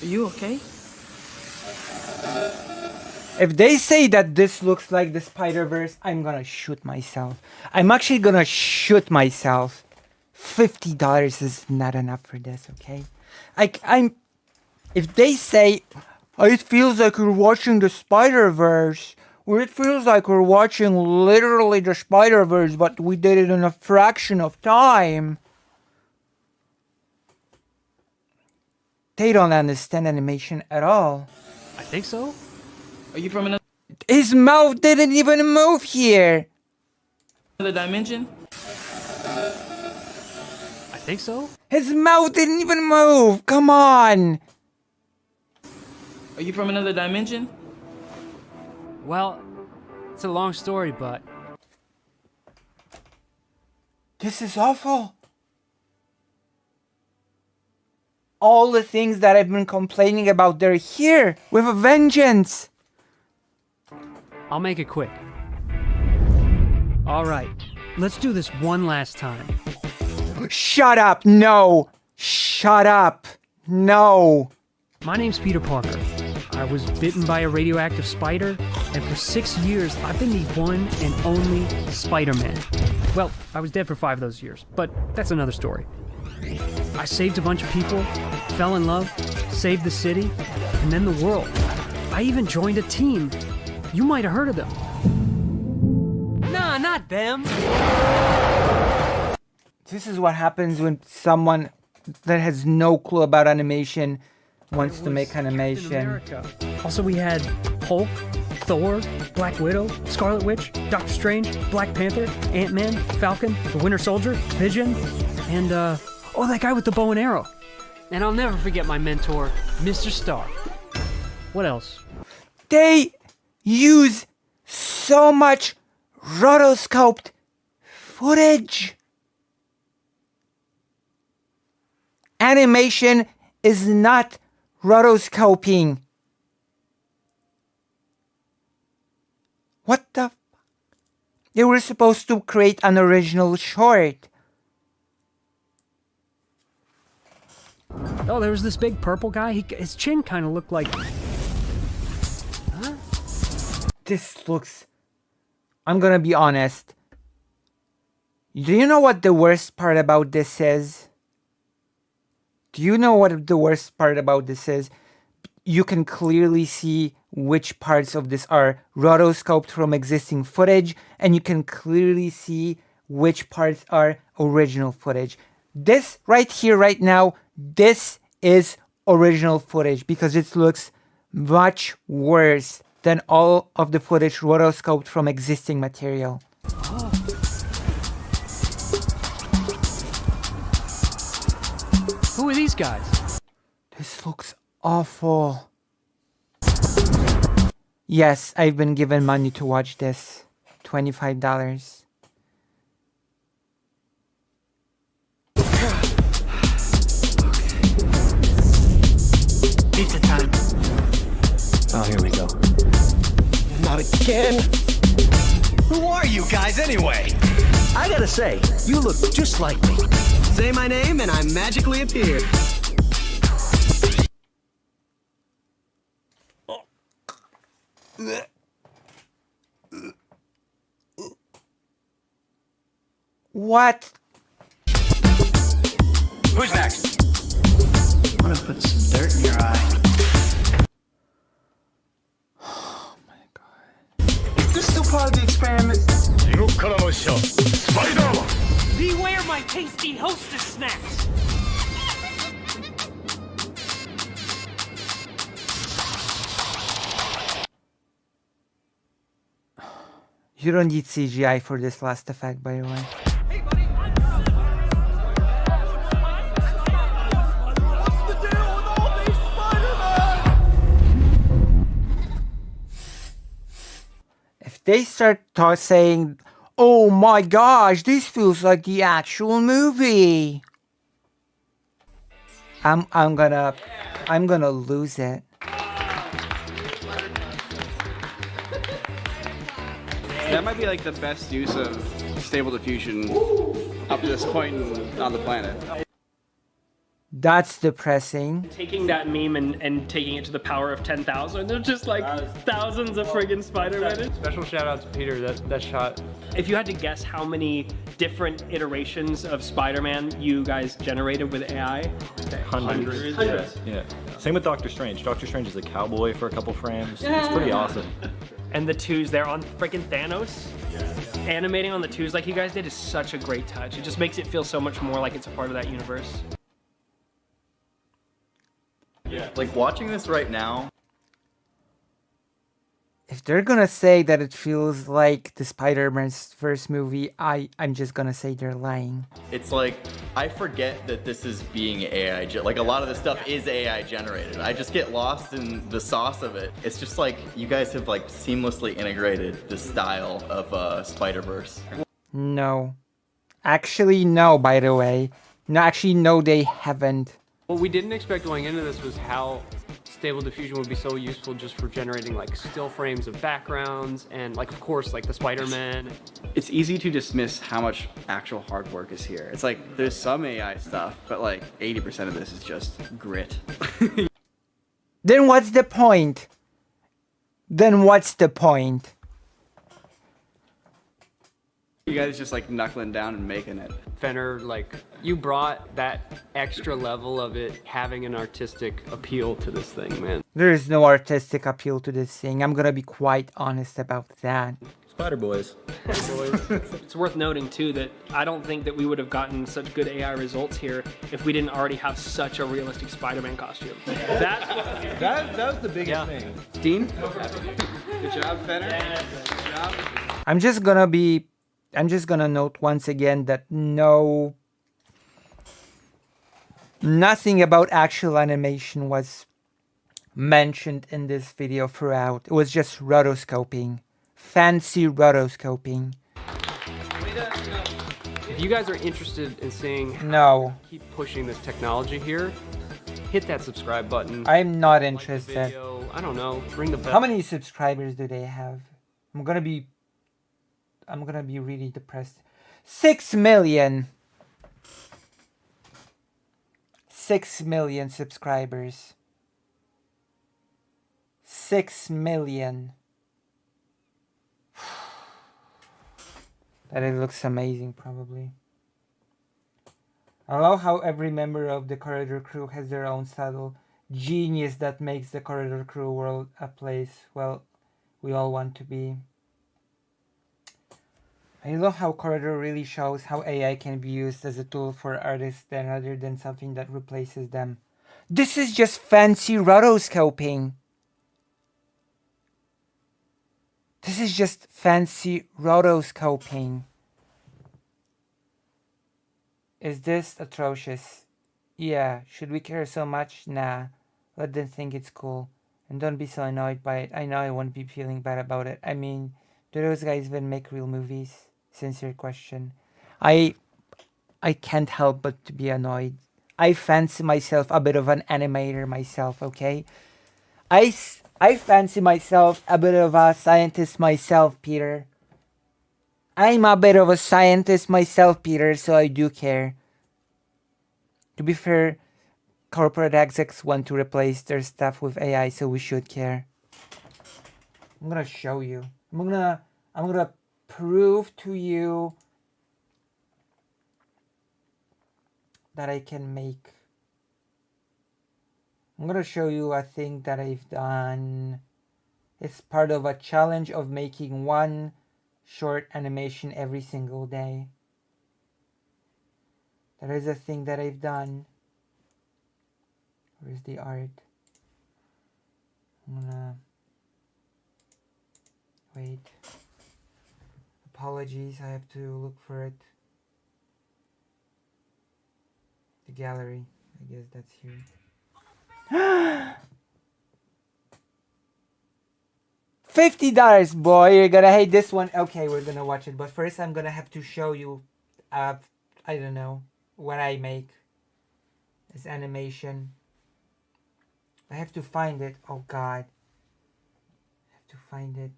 Are you okay? If they say that this looks like the Spider-Verse, I'm gonna shoot myself. I'm actually gonna shoot myself. $50 is not enough for this, okay? If they say, oh, it feels like we're watching the Spider-Verse, or it feels like we're watching literally the Spider-Verse, but we did it in a fraction of time, they don't understand animation at all. I think so. Are you from another His mouth didn't even move here. dimension? I think so. His mouth didn't even move. Come on. Are you from another dimension? Well, it's a long story, but This is awful. All the things that I've been complaining about, they're here with a vengeance. I'll make it quick. All right, let's do this one last time. Shut up. No. Shut up. No. My name's Peter Parker. I was bitten by a radioactive spider, and for 6 years, I've been the one and only Spider-Man. Well, I was dead for 5 of those years, but that's another story. I saved a bunch of people, fell in love, saved the city, and then the world. I even joined a team. You might have heard of them. Nah, not them. This is what happens when someone that has no clue about animation wants to make animation. Also, we had Hulk, Thor, Black Widow, Scarlet Witch, Doctor Strange, Black Panther, Ant-Man, Falcon, the Winter Soldier, Vision, and oh, that guy with the bow and arrow. And I'll never forget my mentor, Mr. Stark. What else? They use so much rotoscoped footage. Animation is not rotoscoping. What the f- They were supposed to create an original short. Oh, there was this big purple guy. His chin kind of looked like... This looks... I'm gonna be honest. Do you know what the worst part about this is? Do you know what the worst part about this is? You can clearly see which parts of this are rotoscoped from existing footage, and you can clearly see which parts are original footage. This right here, right now, this is original footage because it looks much worse then all of the footage rotoscoped from existing material. Who are these guys? This looks awful. Yes, I've been given money to watch this. $25. Pizza time. Oh, here we go. Not again. Who are you guys anyway? I gotta say, you look just like me. Say my name and I magically appear. What? Who's next? I'm gonna put some dirt in your eye. Oh my god. Is this still part of the experiment? Beware my tasty hostess snacks! You don't need CGI for this last effect, by the way. If they start saying, "Oh my gosh, this feels like the actual movie," I'm gonna lose it. That might be like the best use of Stable Diffusion up to this point on the planet. That's depressing. Taking that meme and taking it to the power of 10,000, there's just like thousands of friggin' Spider-Man. Special shout out to Peter, that shot. If you had to guess how many different iterations of Spider-Man you guys generated with AI, Hundreds. Yeah. Same with Doctor Strange. Doctor Strange is a cowboy for a couple frames. It's pretty awesome. and the twos there on friggin' Thanos. Animating on the twos like you guys did is such a great touch. It just makes it feel so much more like it's a part of that universe. Yeah. Like watching this right now. If they're gonna say that it feels like the Spider-Man's first movie, I'm just gonna say they're lying. It's like, I forget that this is being AI, like a lot of this stuff is AI generated. I just get lost in the sauce of it. It's just like, you guys have like seamlessly integrated the style of Spider-Verse. No. Actually, no, by the way. No, actually, no, they haven't. What we didn't expect going into this was how Stable Diffusion would be so useful just for generating like still frames of backgrounds and like of course like the Spider-Man. It's easy to dismiss how much actual hard work is here. It's like there's some AI stuff, but like 80% of this is just grit. Then what's the point? Then what's the point? You guys just like knuckling down and making it. Fenner, like you brought that extra level of it having an artistic appeal to this thing, man. There is no artistic appeal to this thing. I'm gonna be quite honest about that. Spider Boys. It's worth noting too that I don't think that we would have gotten such good AI results here if we didn't already have such a realistic Spider-Man costume. That was the biggest thing. Dean? Good job, Fenner. Good job. I'm just gonna note once again that nothing about actual animation was mentioned in this video throughout. It was just rotoscoping. Fancy rotoscoping. If you guys are interested in seeing No. keep pushing this technology here, hit that subscribe button. I'm not Like the interested. video. I don't know. Ring the bell. How many subscribers do they have? I'm gonna be really depressed. 6 million. 6 million subscribers. 6 million. That it looks amazing, probably. I love how every member of the Corridor Crew has their own subtle genius that makes the Corridor Crew world a place, well, we all want to be. I love how Corridor really shows how AI can be used as a tool for artists rather than something that replaces them. This is just fancy rotoscoping. This is just fancy rotoscoping. Is this atrocious? Yeah, should we care so much? Nah, let them think it's cool. And don't be so annoyed by it. I know I won't be feeling bad about it. I mean, do those guys even make real movies? Sincere question. I can't help but to be annoyed. I fancy myself a bit of an animator myself, okay? I fancy myself a bit of a scientist myself, Peter. I'm a bit of a scientist myself, Peter, so I do care. To be fair, corporate execs want to replace their stuff with AI, so we should care. I'm gonna show you. I'm gonna prove to you that I can make. I'm gonna show you a thing that I've done. It's part of a challenge of making one short animation every single day. That is a thing that I've done. Where's the art? I'm gonna wait. Apologies, I have to look for it. The gallery. I guess that's here. $50, boy. You're gonna hate this one. Okay, we're gonna watch it, but first I'm gonna have to show you I don't know what I make. This animation. I have to find it. Oh god. I have to find it.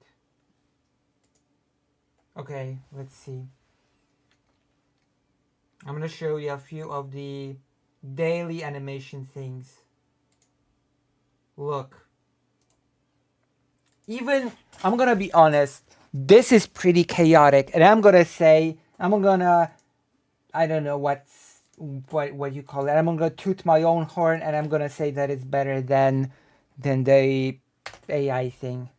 Okay, let's see. I'm gonna show you a few of the daily animation things. Look. Even, I'm gonna be honest, this is pretty chaotic, and I'm gonna say, I don't know what you call it. I'm gonna toot my own horn, and I'm gonna say that it's better than the AI thing.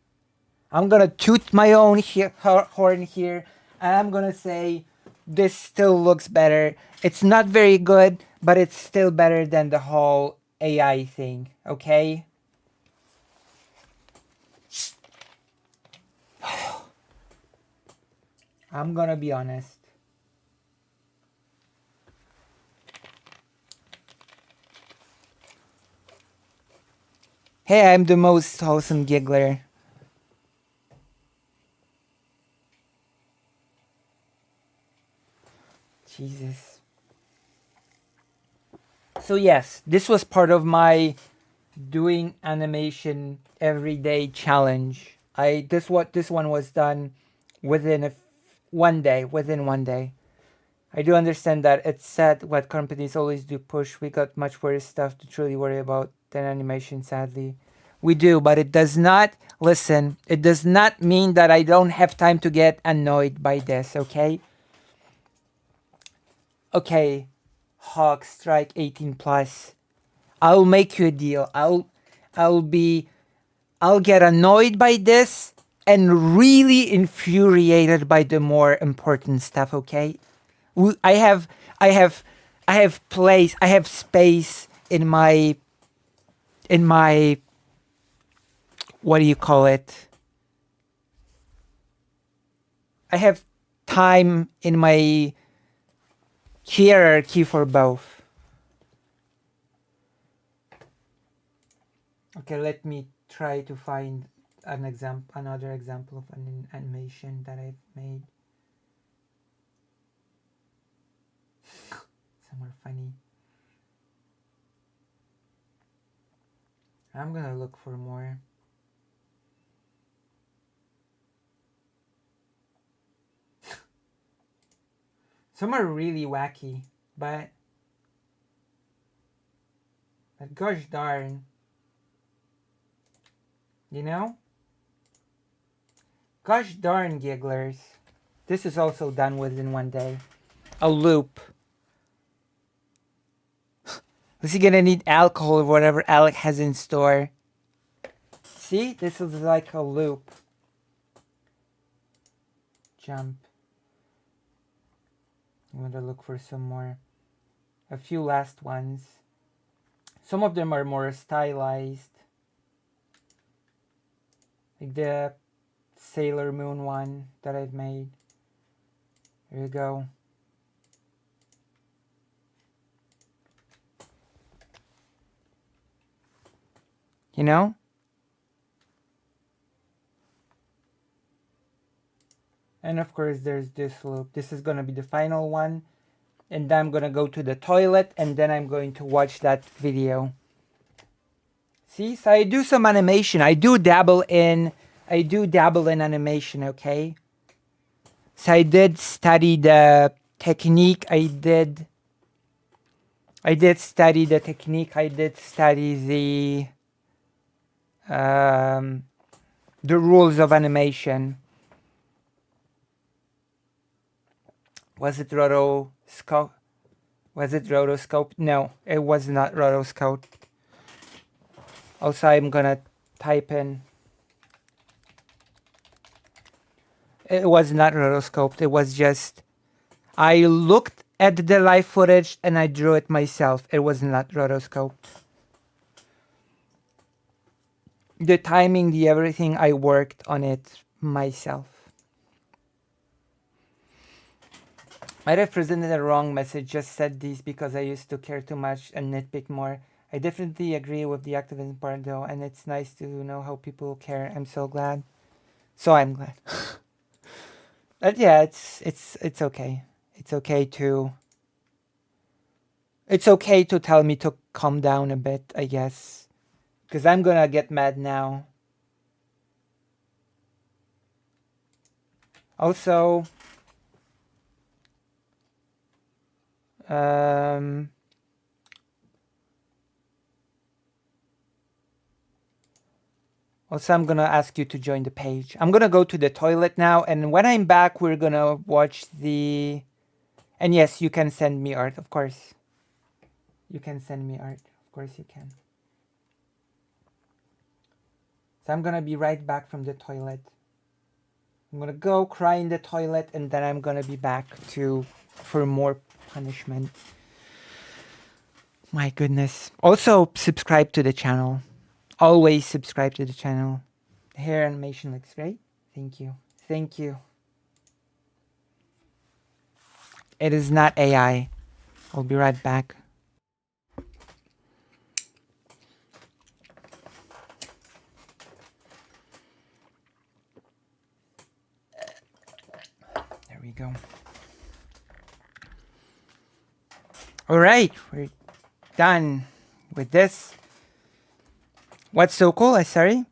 I'm gonna toot my own horn here, and I'm gonna say this still looks better. It's not very good, but it's still better than the whole AI thing, okay? I'm gonna be honest. Hey, I'm the most wholesome giggler. Jesus. So yes, this was part of my doing animation everyday challenge. This one was done within one day. I do understand that it's sad what companies always do push. We got much worse stuff to truly worry about than animation, sadly. We do, but it does not mean that I don't have time to get annoyed by this, okay? Okay, Hawk Strike 18+. I'll make you a deal. I'll get annoyed by this and really infuriated by the more important stuff, okay? I have space in my what do you call it? I have time in my hierarchy for both. Okay, let me try to find another example of an animation that I've made. Some are funny. I'm gonna look for more. Some are really wacky, but gosh darn, you know? Gosh darn, gigglers. This is also done within one day. A loop. Is he gonna need alcohol or whatever Alec has in store? See? This is like a loop. Jump. I'm gonna look for some more. A few last ones. Some of them are more stylized. Like Sailor Moon one that I've made. Here you go. You know? And of course there's this loop. This is gonna be the final one. And then I'm gonna go to the toilet and then I'm going to watch that video. See, so I do some animation. I do dabble in animation, okay? So I did study the technique. I did study the technique. I did study the rules of animation. Was it rotoscope? Was it rotoscope? No, it was not rotoscope. Also, I'm gonna type in. It was not rotoscoped. It was just, I looked at the live footage and I drew it myself. It was not rotoscoped. The timing, the everything, I worked on it myself. Might have presented a wrong message, just said these because I used to care too much and nitpick more. I definitely agree with the activism part though, and it's nice to know how people care. I'm so glad. So I'm glad. But yeah, it's okay. It's okay to tell me to calm down a bit, I guess. Because I'm gonna get mad now. Also, I'm gonna ask you to join the page. I'm gonna go to the toilet now, and when I'm back, we're gonna watch the... And yes, you can send me art, of course. You can send me art. Of course you can. So I'm gonna be right back from the toilet. I'm gonna go cry in the toilet, and then I'm gonna be back for more punishment. My goodness. Also, subscribe to the channel. Always subscribe to the channel. The hair animation looks great. Thank you. Thank you. It is not AI. I'll be right back. There we go. All right, we're done with this. What's so cool? Sorry.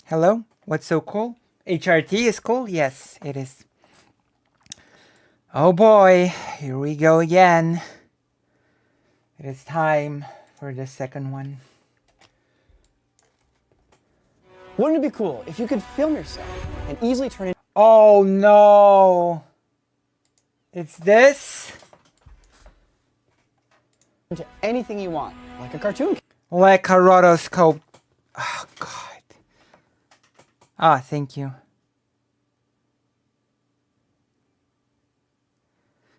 Hello? What's so cool? HRT is cool? Yes, it is. Oh boy, here we go again. It is time for the second one. Wouldn't it be cool if you could film yourself and easily turn it... Oh no! It's this? ...into anything you want, like a cartoon. Like a rotoscope. Oh, God. Ah, thank you.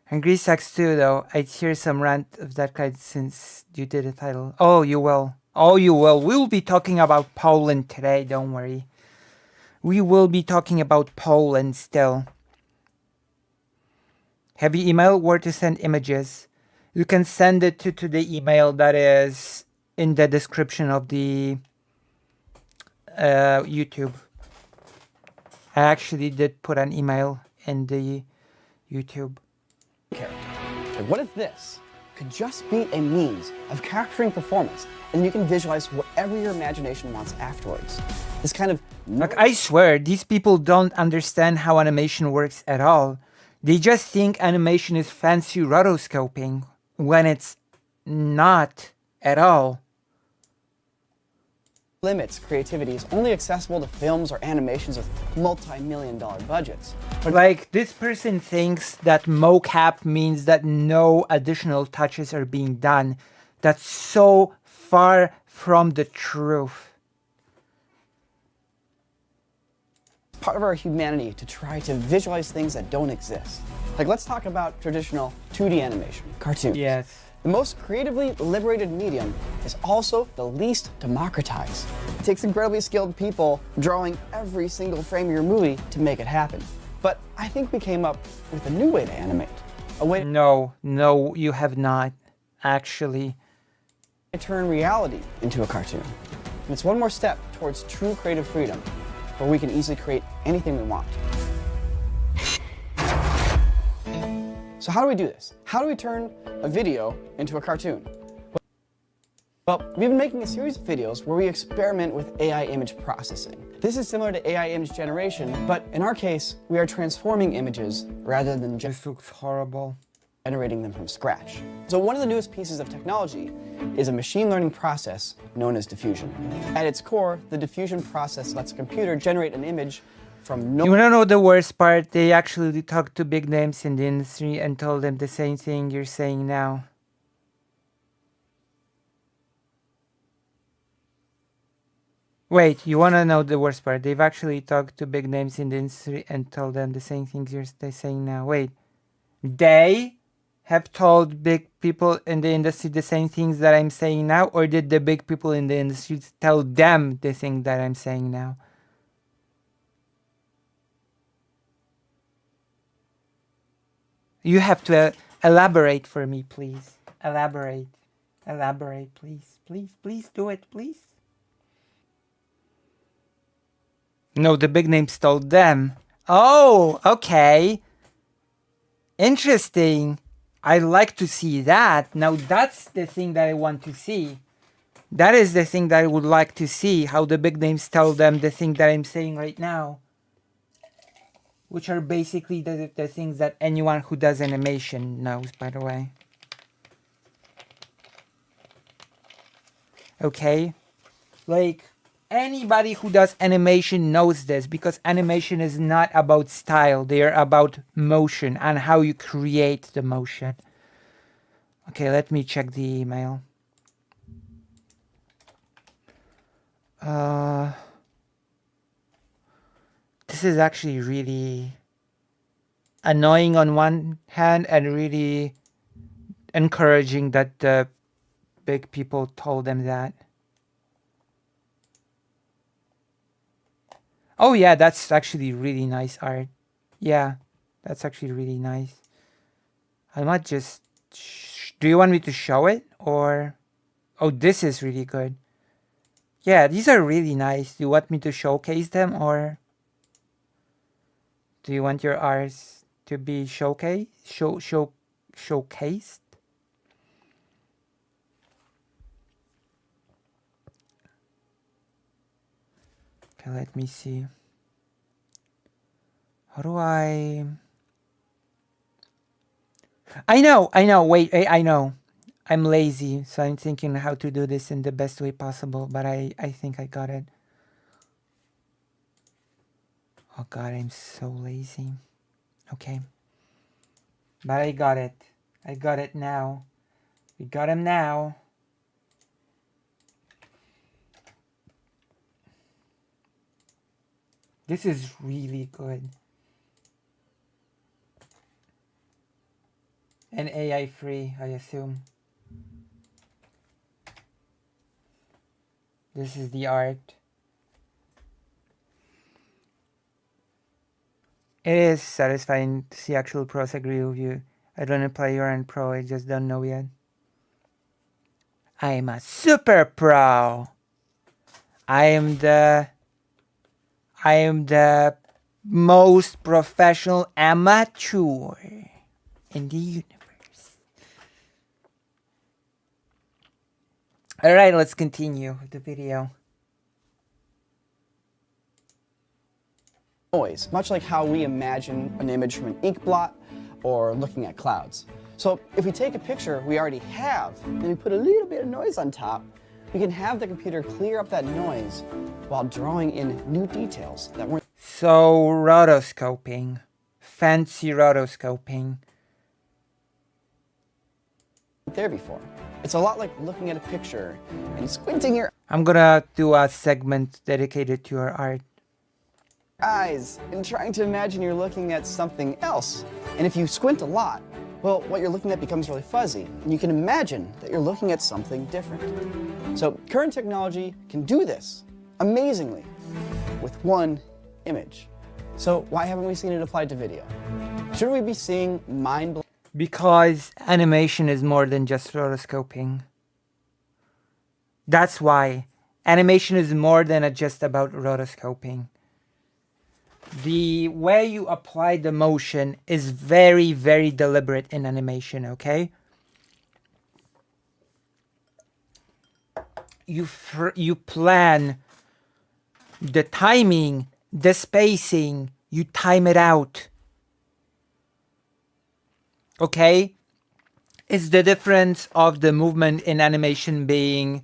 Hungry sucks too, though. I'd hear some rant of that kind since you did the title. Oh, you will. Oh, you will. We'll be talking about Poland today, don't worry. We will be talking about Poland still. Have you emailed where to send images? You can send it to the email that is in the description of the YouTube. I actually did put an email in the YouTube. Like, what if this could just be a means of capturing performance, and you can visualize whatever your imagination wants afterwards? This kind of... Like, I swear, these people don't understand how animation works at all. They just think animation is fancy rotoscoping, when it's not at all. Limits creativity is only accessible to films or animations with multi-million-dollar budgets. But like, this person thinks that mocap means that no additional touches are being done. That's so far from the truth. Part of our humanity to try to visualize things that don't exist. Like, let's talk about traditional 2D animation, cartoons. Yes. The most creatively liberated medium is also the least democratized. It takes incredibly skilled people drawing every single frame of your movie to make it happen. But I think we came up with a new way to animate. A way No, you have not, actually. to turn reality into a cartoon. And it's one more step towards true creative freedom, where we can easily create anything we want. So how do we do this? How do we turn a video into a cartoon? Well, we've been making a series of videos where we experiment with AI image processing. This is similar to AI image generation, but in our case, we are transforming images rather than This looks horrible. generating them from scratch. So one of the newest pieces of technology is a machine learning process known as diffusion. At its core, the diffusion process lets a computer generate an image from no... You wanna know the worst part? They actually talked to big names in the industry and told them the same thing you're saying now. Wait, you wanna know the worst part? They've actually talked to big names in the industry and told them the same things they're saying now. Wait, they have told big people in the industry the same things that I'm saying now, or did the big people in the industry tell them the thing that I'm saying now? You have to elaborate for me, please. Elaborate. Elaborate, please. Please do it, please. No, the big names told them. Oh, okay. Interesting. I like to see that. Now that's the thing that I want to see. That is the thing that I would like to see. How the big names tell them the thing that I'm saying right now. Which are basically the things that anyone who does animation knows, by the way. Okay? Like, anybody who does animation knows this, because animation is not about style. They are about motion and how you create the motion. Okay, let me check the email. This is actually really annoying on one hand and really encouraging that the big people told them that. Oh yeah, that's actually really nice art. Yeah, that's actually really nice. I might just... do you want me to show it? Or... oh, this is really good. Yeah, these are really nice. Do you want me to showcase them, or... do you want your arts to be showcased? Showcased? Okay, let me see. How do I know, wait, I know. I'm lazy, so I'm thinking how to do this in the best way possible, but I think I got it. Oh god, I'm so lazy. Okay. But I got it. I got it now. We got him now. This is really good. And AI free, I assume. This is the art. It is satisfying to see actual pros agree with you. I don't apply your own pro, I just don't know yet. I am a super pro. I am the most professional amateur in the universe. Alright, let's continue with the video. Noise, much like how we imagine an image from an ink blot or looking at clouds. So if we take a picture we already have and we put a little bit of noise on top, we can have the computer clear up that noise while drawing in new details that weren't So rotoscoping, fancy rotoscoping. there before. It's a lot like looking at a picture and squinting your I'm gonna do a segment dedicated to your art. eyes and trying to imagine you're looking at something else. And if you squint a lot, well, what you're looking at becomes really fuzzy, and you can imagine that you're looking at something different. So current technology can do this, amazingly with one image. So why haven't we seen it applied to video? Should we be seeing mind-blowing? Because animation is more than just rotoscoping. That's why. Animation is more than just about rotoscoping. The way you apply the motion is very, very deliberate in animation, okay? You plan the timing, the spacing, you time it out. Okay? It's the difference of the movement in animation being,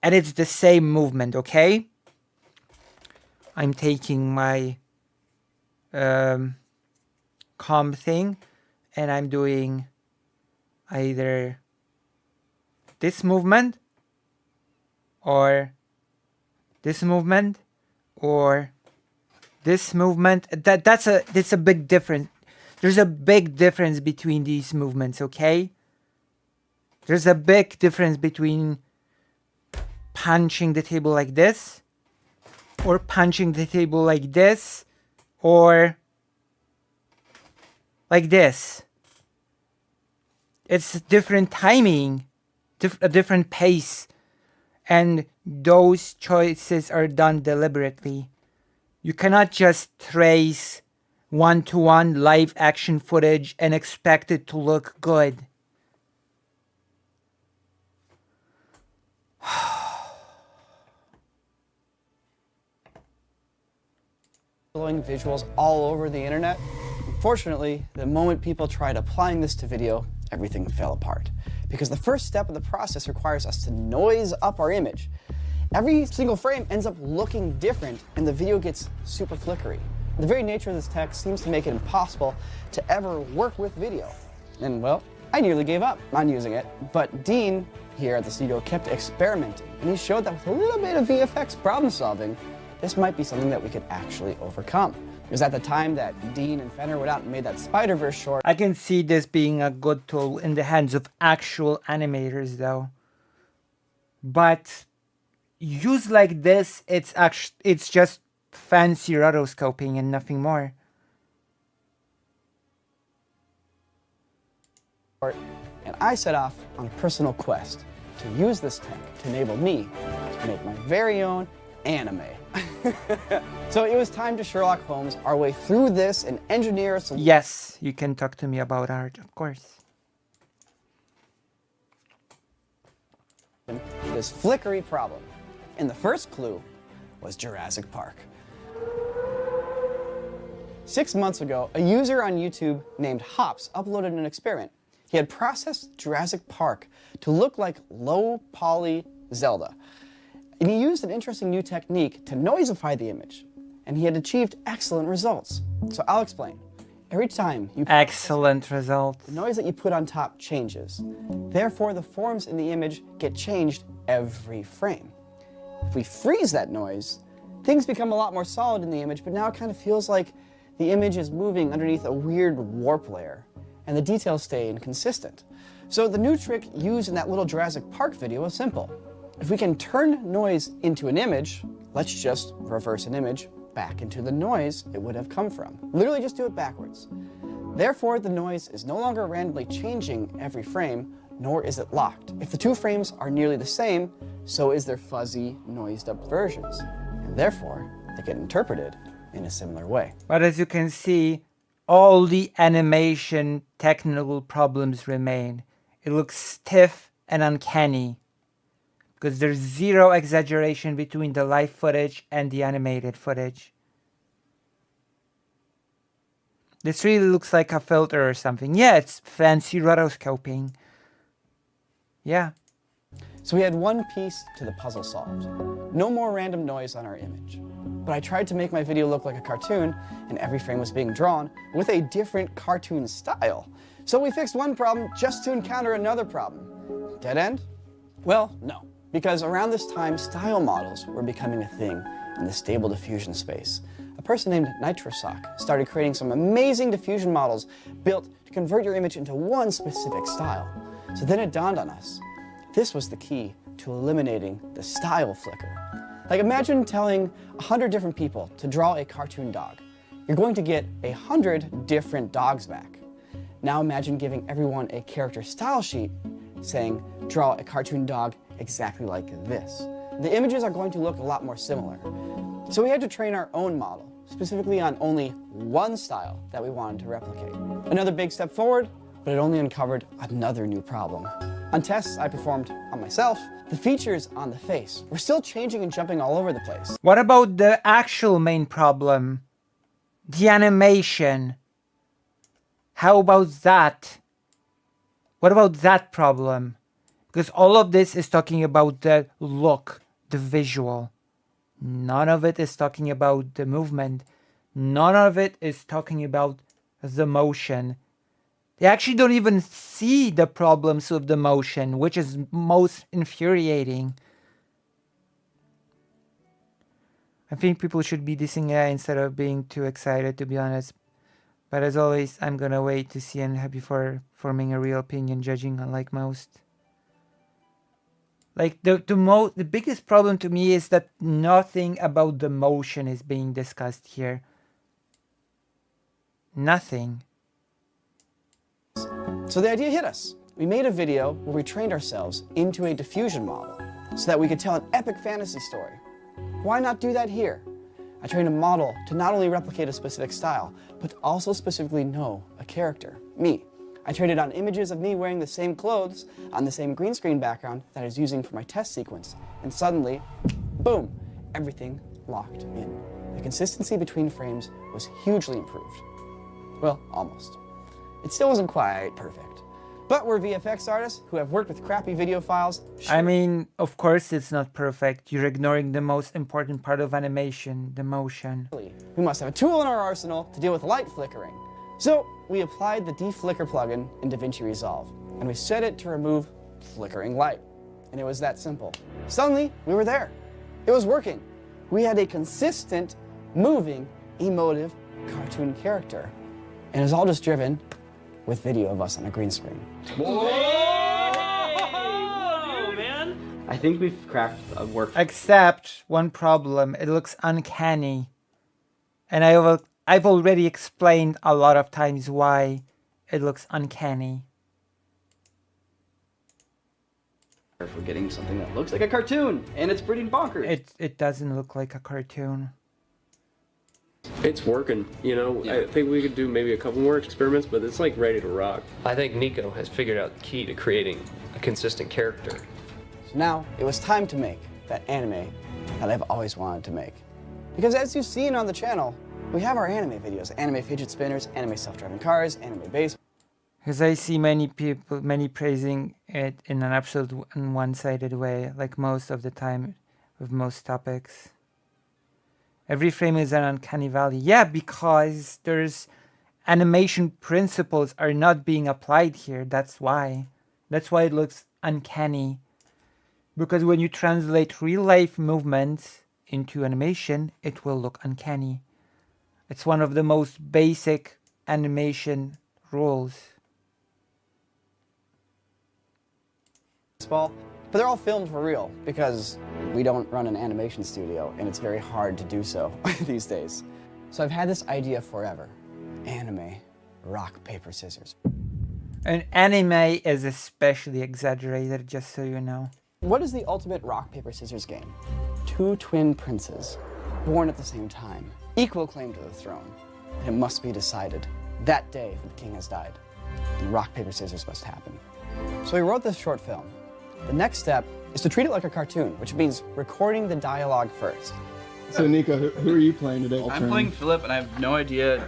and it's the same movement, okay? I'm taking my comb thing and I'm doing either this movement or this movement or this movement. That's a big difference. There's a big difference between these movements, okay? There's a big difference between punching the table like this or punching the table like this or like this. It's different timing, a different pace, and those choices are done deliberately. You cannot just trace one-to-one live action footage and expect it to look good. Visuals all over the internet. Unfortunately, the moment people tried applying this to video, everything fell apart. Because the first step of the process requires us to noise up our image. Every single frame ends up looking different and the video gets super flickery. The very nature of this tech seems to make it impossible to ever work with video. And well, I nearly gave up on using it, but Dean here at the studio kept experimenting, and he showed that with a little bit of VFX problem solving, this might be something that we could actually overcome. It was at the time that Dean and Fenner went out and made that Spider-Verse short. I can see this being a good tool in the hands of actual animators though. But used like this, it's just fancy rotoscoping and nothing more. And I set off on a personal quest to use this tech to enable me to make my very own anime. So it was time to Sherlock Holmes our way through this and engineer a solution. Yes, you can talk to me about art, of course. This flickery problem. And the first clue was Jurassic Park. 6 months ago, a user on YouTube named Hops uploaded an experiment. He had processed Jurassic Park to look like low poly Zelda. And he used an interesting new technique to noisify the image. And he had achieved excellent results. So I'll explain. Every time you excellent results. The noise that you put on top changes. Therefore, the forms in the image get changed every frame. If we freeze that noise, things become a lot more solid in the image, but now it kind of feels like the image is moving underneath a weird warp layer, and the details stay inconsistent. So the new trick used in that little Jurassic Park video is simple. If we can turn noise into an image, let's just reverse an image back into the noise it would have come from. Literally just do it backwards. Therefore, the noise is no longer randomly changing every frame, nor is it locked. If the two frames are nearly the same, so is their fuzzy, noised up versions. And therefore, they get interpreted in a similar way. But as you can see, all the animation technical problems remain. It looks stiff and uncanny because there's zero exaggeration between the live footage and the animated footage. This really looks like a filter or something. Yeah, it's fancy rotoscoping. Yeah. So we had one piece to the puzzle solved. No more random noise on our image. But I tried to make my video look like a cartoon, and every frame was being drawn with a different cartoon style. So we fixed one problem just to encounter another problem. Dead end? Well, no. Because around this time, style models were becoming a thing in the stable diffusion space. A person named Nitrosock started creating some amazing diffusion models built to convert your image into one specific style. So then it dawned on us. This was the key to eliminating the style flicker. Like imagine telling 100 different people to draw a cartoon dog. You're going to get 100 different dogs back. Now imagine giving everyone a character style sheet saying, draw a cartoon dog exactly like this. The images are going to look a lot more similar. So we had to train our own model, specifically on only one style that we wanted to replicate. Another big step forward, but it only uncovered another new problem. On tests I performed on myself, the features on the face were still changing and jumping all over the place. What about the actual main problem? The animation. How about that? What about that problem? Because all of this is talking about the look, the visual. None of it is talking about the movement. None of it is talking about the motion. They actually don't even see the problems with the motion, which is most infuriating. I think people should be dissing AI instead of being too excited, to be honest. But as always, I'm gonna wait to see and before forming a real opinion, judging unlike most. Like the biggest problem to me is that nothing about the motion is being discussed here. Nothing. So the idea hit us. We made a video where we trained ourselves into a diffusion model so that we could tell an epic fantasy story. Why not do that here? I trained a model to not only replicate a specific style, but also specifically know a character, me. I trained it on images of me wearing the same clothes on the same green screen background that I was using for my test sequence. And suddenly, boom, everything locked in. The consistency between frames was hugely improved. Well, almost. It still wasn't quite perfect. But we're VFX artists who have worked with crappy video files. I mean, of course it's not perfect. You're ignoring the most important part of animation, the motion. We must have a tool in our arsenal to deal with light flickering. So we applied the DeFlicker plugin in DaVinci Resolve, and we set it to remove flickering light. And it was that simple. Suddenly, we were there. It was working. We had a consistent, moving, emotive cartoon character. And it was all just driven with video of us on a green screen. Whoa, man! I think we've cracked a work. Except one problem, it looks uncanny. And I've already explained a lot of times why it looks uncanny. For getting something that looks like a cartoon, and it's pretty bonkers. It doesn't look like a cartoon. It's working, you know. I think we could do maybe a couple more experiments, but it's like ready to rock. I think Nico has figured out the key to creating a consistent character. So now it was time to make that anime that I've always wanted to make. Because as you've seen on the channel, we have our anime videos, anime fidget spinners, anime self-driving cars, anime bass. Because I see many praising it in an absolute and one-sided way, like most of the time with most topics. Every frame is an uncanny valley. Yeah, because there's animation principles are not being applied here. That's why. That's why it looks uncanny. Because when you translate real-life movements into animation, it will look uncanny. It's one of the most basic animation rules. But they're all filmed for real because we don't run an animation studio and it's very hard to do so these days. So I've had this idea forever. Anime, rock, paper, scissors. And anime is especially exaggerated, just so you know. What is the ultimate rock, paper, scissors game? Two twin princes, born at the same time, equal claim to the throne. And it must be decided that day if the king has died. And rock, paper, scissors must happen. So we wrote this short film. The next step is to treat it like a cartoon, which means recording the dialogue first. So Nico, who are you playing today? I'm playing Philip, and I have no idea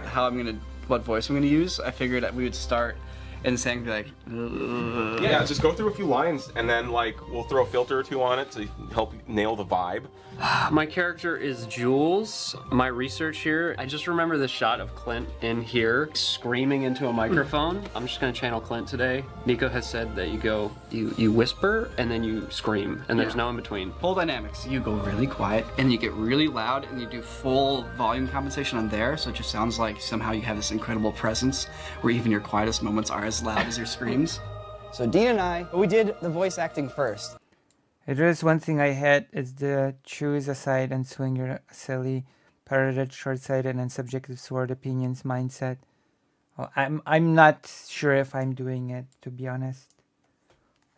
what voice I'm gonna use. I figured that we would start and saying like, Yeah, just go through a few lines, and then like we'll throw a filter or two on it to help nail the vibe. My character is Jules. My research here, I just remember the shot of Clint in here screaming into a microphone. I'm just gonna channel Clint today. Nico has said that you whisper and then you scream, and there's no in between. Full dynamics. You go really quiet, and you get really loud, and you do full volume compensation on there, so it just sounds like somehow you have this incredible presence where even your quietest moments are as loud as your screams. So Dean and I, we did the voice acting first. If there's one thing I hate, it's the choose a side and swing your silly, parroted, short-sighted, and subjective sword opinions mindset. Well, I'm not sure if I'm doing it, to be honest.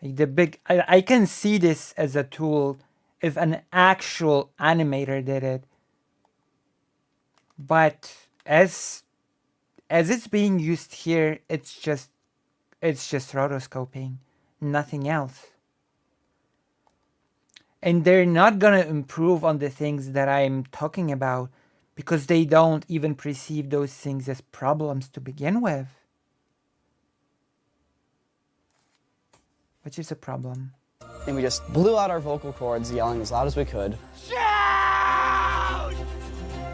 Like I can see this as a tool if an actual animator did it, but as it's being used here, it's just rotoscoping, nothing else. And they're not gonna improve on the things that I'm talking about because they don't even perceive those things as problems to begin with. Which is a problem. And we just blew out our vocal cords, yelling as loud as we could.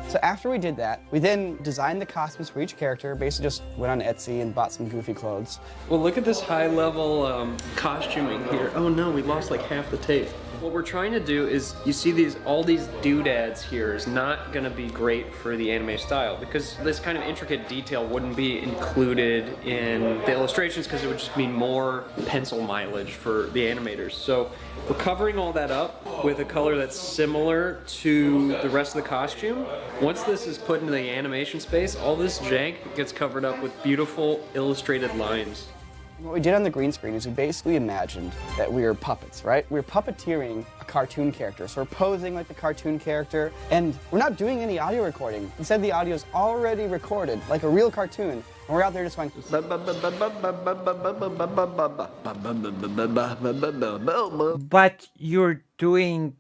So after we did that, we then designed the costumes for each character, basically just went on Etsy and bought some goofy clothes. Well, look at this high-level costuming here. Oh no, we lost like half the tape. What we're trying to do is, you see all these doodads here is not going to be great for the anime style because this kind of intricate detail wouldn't be included in the illustrations because it would just mean more pencil mileage for the animators. So we're covering all that up with a color that's similar to the rest of the costume. Once this is put into the animation space, all this jank gets covered up with beautiful illustrated lines. What we did on the green screen is we basically imagined that we were puppets, right? We were puppeteering a cartoon character. So we're posing like the cartoon character, and we're not doing any audio recording. Instead, the audio is already recorded like a real cartoon, and we're out there just going. But you're doing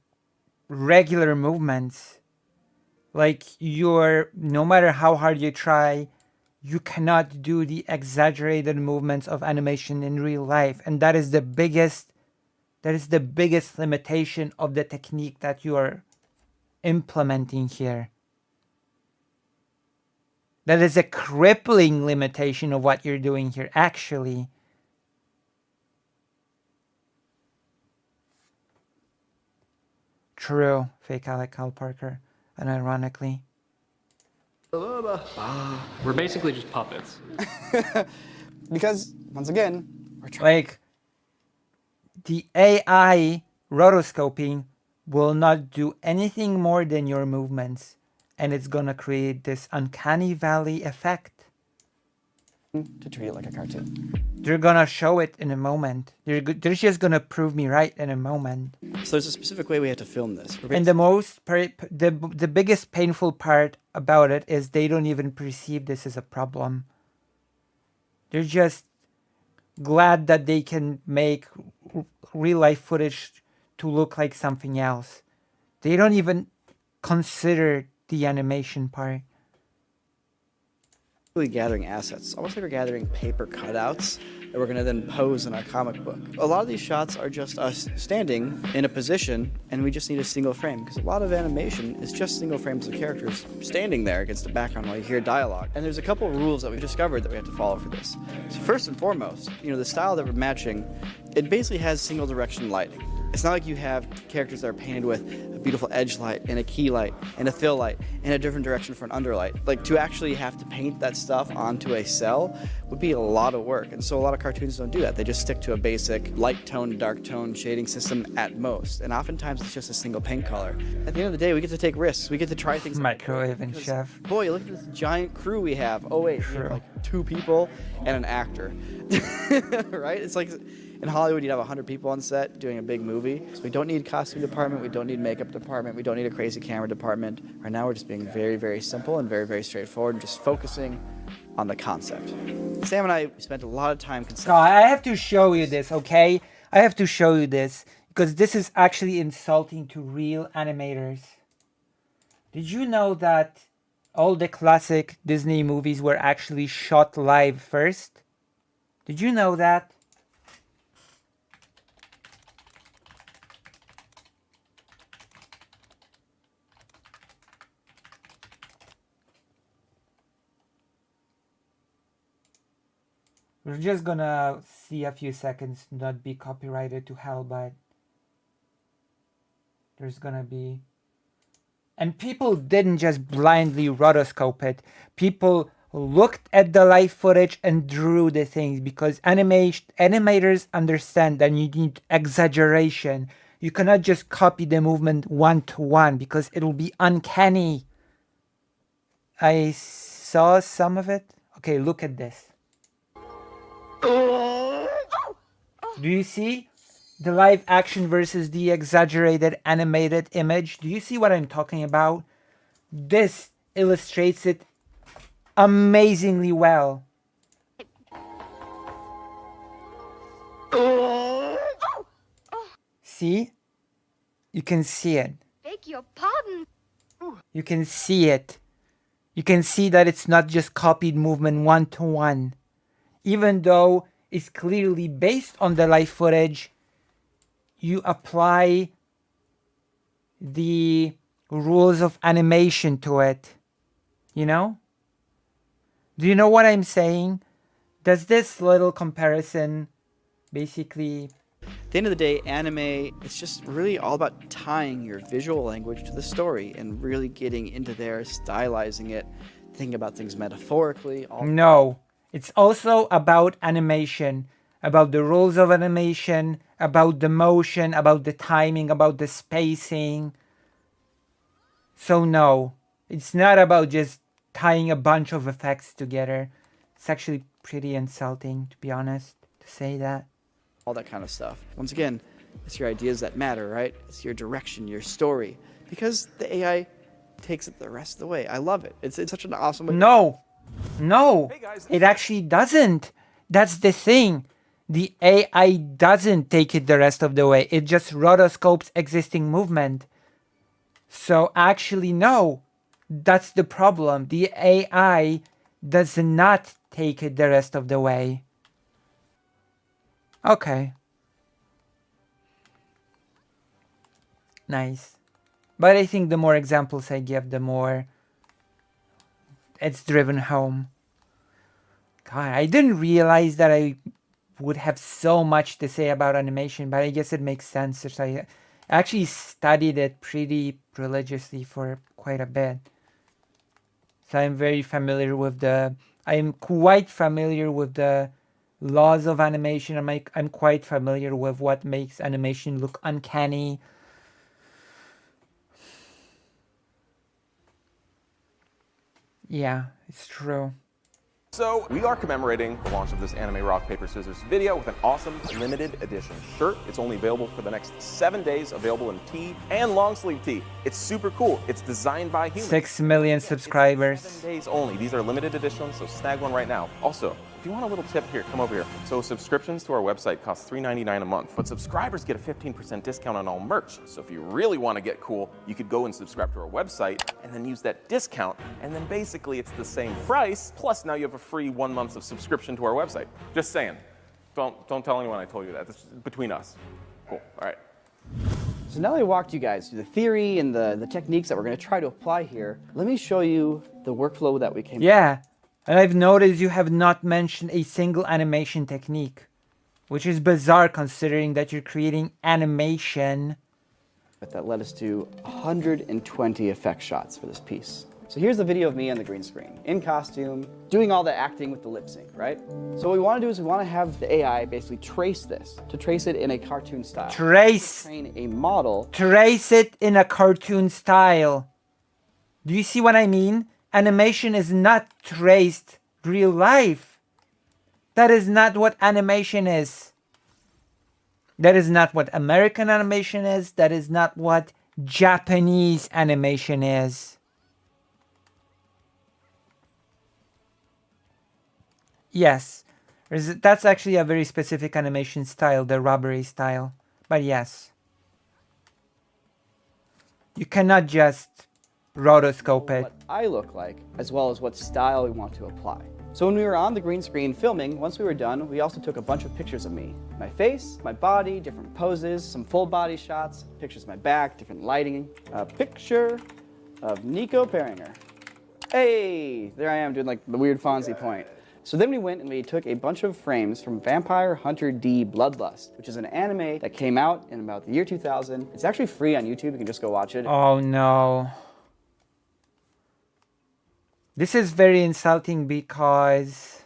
regular movements. Like no matter how hard you try, you cannot do the exaggerated movements of animation in real life. And that is the biggest limitation of the technique that you are implementing here. That is a crippling limitation of what you're doing here, actually. True, fake Alec Kyle Parker, unironically. We're basically just puppets. Because, once again, we're trying. Like, the AI rotoscoping will not do anything more than your movements, and it's gonna create this uncanny valley effect. To treat it like a cartoon. They're gonna show it in a moment. They're just gonna prove me right in a moment. So there's a specific way we have to film this. And the biggest painful part about it is they don't even perceive this as a problem. They're just glad that they can make real life footage to look like something else. They don't even consider the animation part. Gathering assets, almost like we're gathering paper cutouts that we're going to then pose in our comic book. A lot of these shots are just us standing in a position, and we just need a single frame, because a lot of animation is just single frames of characters standing there against the background while you hear dialogue. And there's a couple of rules that we've discovered that we have to follow for this. So first and foremost, the style that we're matching, it basically has single direction lighting. It's not like you have characters that are painted with a beautiful edge light and a key light and a fill light and a different direction for an underlight. Like, to actually have to paint that stuff onto a cell would be a lot of work. And so a lot of cartoons don't do that. They just stick to a basic light tone, dark tone shading system at most. And oftentimes it's just a single paint color. At the end of the day, we get to take risks. We get to try things. Microwave and chef. Boy, look at this giant crew we have. Oh wait, we have like 2 people and an actor. Right? It's like, in Hollywood, you'd have 100 people on set doing a big movie. So we don't need costume department, we don't need makeup department, we don't need a crazy camera department. Right now, we're just being very, very simple and very, very straightforward and just focusing on the concept. Sam and I spent a lot of time God, I have to show you this, okay? I have to show you this because this is actually insulting to real animators. Did you know that all the classic Disney movies were actually shot live first? Did you know that? We're just gonna see a few seconds not be copyrighted to hell, but there's gonna be... And people didn't just blindly rotoscope it. People looked at the live footage and drew the things because animators understand that you need exaggeration. You cannot just copy the movement one to one because it will be uncanny. I saw some of it. Okay, look at this. Do you see the live action versus the exaggerated animated image? Do you see what I'm talking about? This illustrates it amazingly well. See? You can see it. Beg your pardon. You can see it. You can see that it's not just copied movement one to one. Even though it's clearly based on the live footage, you apply the rules of animation to it. You know? Do you know what I'm saying? Does this little comparison basically... At the end of the day, anime, it's just really all about tying your visual language to the story and really getting into there, stylizing it, thinking about things metaphorically. No, it's also about animation, about the rules of animation, about the motion, about the timing, about the spacing. So no, it's not about just tying a bunch of effects together. It's actually pretty insulting, to be honest, to say that. All that kind of stuff. Once again, it's your ideas that matter, right? It's your direction, your story. Because the AI takes it the rest of the way. I love it. It's such an awesome way. No, it actually doesn't. That's the thing. The AI doesn't take it the rest of the way. It just rotoscopes existing movement. So actually, no. That's the problem. The AI does not take it the rest of the way. Okay. Nice. But I think the more examples I give, the more it's driven home. God, I didn't realize that I would have so much to say about animation, but I guess it makes sense since I actually studied it pretty religiously for quite a bit. So I'm very familiar with I'm quite familiar with the laws of animation. I'm quite familiar with what makes animation look uncanny. Yeah, it's true. So, we are commemorating the launch of this Anime Rock Paper Scissors video with an awesome limited edition shirt. It's only available for the next 7 days, available in tee and long sleeve tee. It's super cool. It's designed by humans. 6 million subscribers. 7 days only. These are limited editions, so snag one right now. Also, if you want a little tip here, come over here. So subscriptions to our website cost $3.99 a month, but subscribers get a 15% discount on all merch. So if you really want to get cool, you could go and subscribe to our website and then use that discount, and then basically it's the same price, plus now you have a free 1 month of subscription to our website. Just saying. Don't tell anyone I told you that. This is between us. Cool. All right. So now that I walked you guys through the theory and the techniques that we're going to try to apply here, let me show you the workflow that we came Yeah. And I've noticed you have not mentioned a single animation technique, which is bizarre considering that you're creating animation. That led us to 120 effect shots for this piece. So here's the video of me on the green screen, in costume, doing all the acting with the lip sync, right? So what we want to do is we want to have the AI basically trace this, to trace it in a cartoon style. Train a model. Trace it in a cartoon style. Do you see what I mean? Animation is not traced real life. That is not what animation is. That is not what American animation is. That is not what Japanese animation is. Yes, that's actually a very specific animation style, the rubbery style. But yes, you cannot just rotoscope it. What I look like, as well as what style we want to apply. So when we were on the green screen filming, once we were done, we also took a bunch of pictures of me. My face, my body, different poses, some full body shots, pictures of my back, different lighting. A picture of Nico Perringer. Hey, there I am doing like the weird Fonzie point. So then we went and we took a bunch of frames from Vampire Hunter D Bloodlust, which is an anime that came out in about the year 2000. It's actually free on YouTube, you can just go watch it. Oh no. This is very insulting because...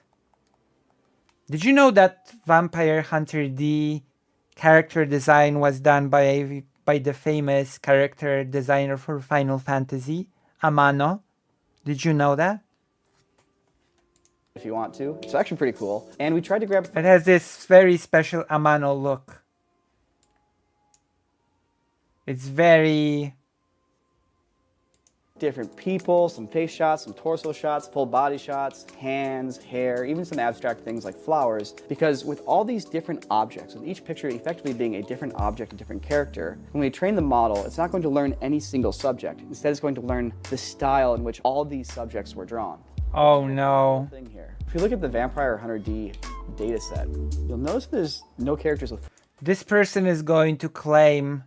Did you know that Vampire Hunter D character design was done by the famous character designer for Final Fantasy, Amano. Did you know that? If you want to. It's actually pretty cool. And we tried to grab... It has this very special Amano look. It's very... different people, some face shots, some torso shots, full body shots, hands, hair, even some abstract things like flowers. Because with all these different objects, with each picture effectively being a different object, a different character, when we train the model, it's not going to learn any single subject. Instead, it's going to learn the style in which all these subjects were drawn. Oh no. Thing here. If you look at the Vampire Hunter D data set, you'll notice there's no characters with... This person is going to claim...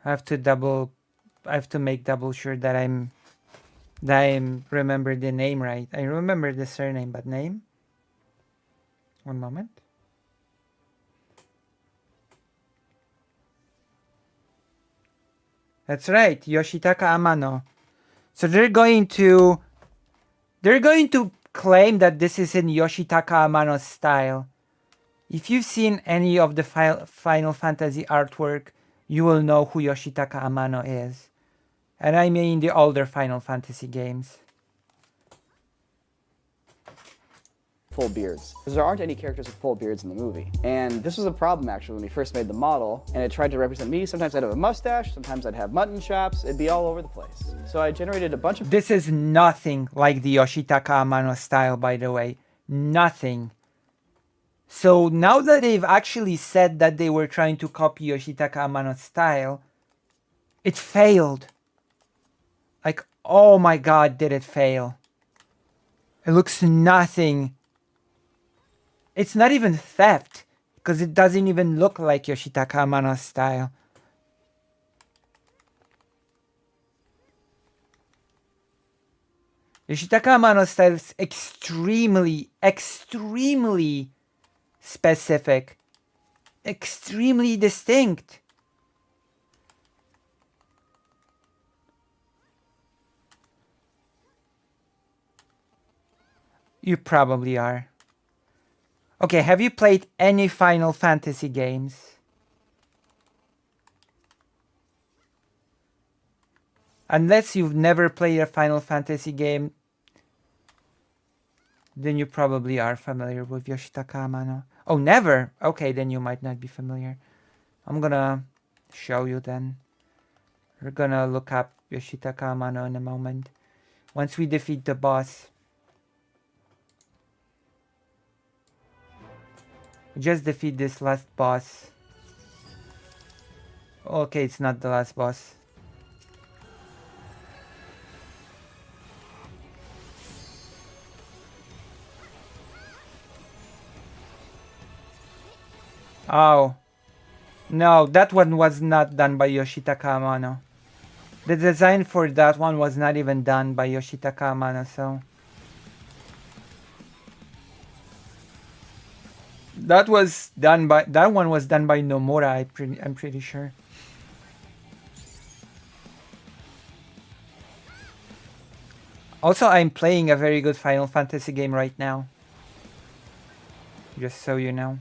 I have to make double sure that I remember the name right. I remember the surname, but name? One moment. That's right, Yoshitaka Amano. So they're going to claim that this is in Yoshitaka Amano's style. If you've seen any of the Final Fantasy artwork, you will know who Yoshitaka Amano is. And I mean the older Final Fantasy games. Full beards. Because there aren't any characters with full beards in the movie. And this was a problem actually when we first made the model, and it tried to represent me. Sometimes I'd have a mustache, sometimes I'd have mutton chops, it'd be all over the place. So I generated a bunch of... This is nothing like the Yoshitaka Amano style, by the way. Nothing. So now that they've actually said that they were trying to copy Yoshitaka Amano's style, it failed. Like, oh my god, did it fail. It looks nothing. It's not even theft, because it doesn't even look like Yoshitaka Amano's style. Yoshitaka Amano's style is extremely specific, extremely distinct. You probably are. Okay, have you played any Final Fantasy games? Unless you've never played a Final Fantasy game, then you probably are familiar with Yoshitaka Amano. Oh, never? Okay, then you might not be familiar. I'm gonna show you then. We're gonna look up Yoshitaka Amano in a moment. Once we defeat the boss. Just defeat this last boss. Okay, it's not the last boss. Oh. No, that one was not done by Yoshitaka Amano. The design for that one was not even done by Yoshitaka Amano, so... That one was done by Nomura, I'm pretty sure. Also, I'm playing a very good Final Fantasy game right now. Just so you know.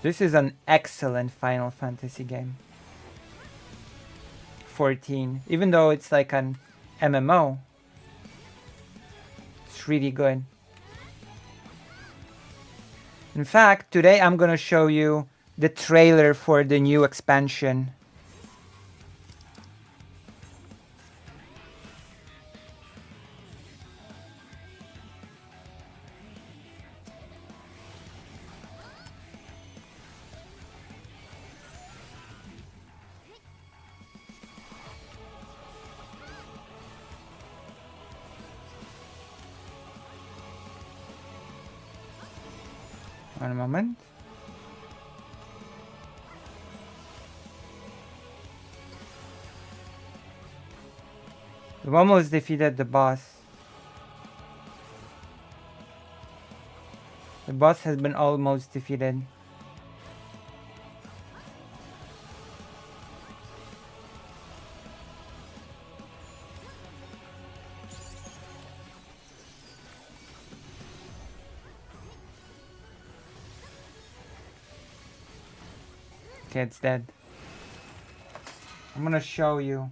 This is an excellent Final Fantasy game. 14. Even though it's like an MMO, it's really good. In fact, today I'm gonna show you the trailer for the new expansion. One moment. We've almost defeated the boss. The boss has been almost defeated. Okay, it's dead. I'm gonna show you.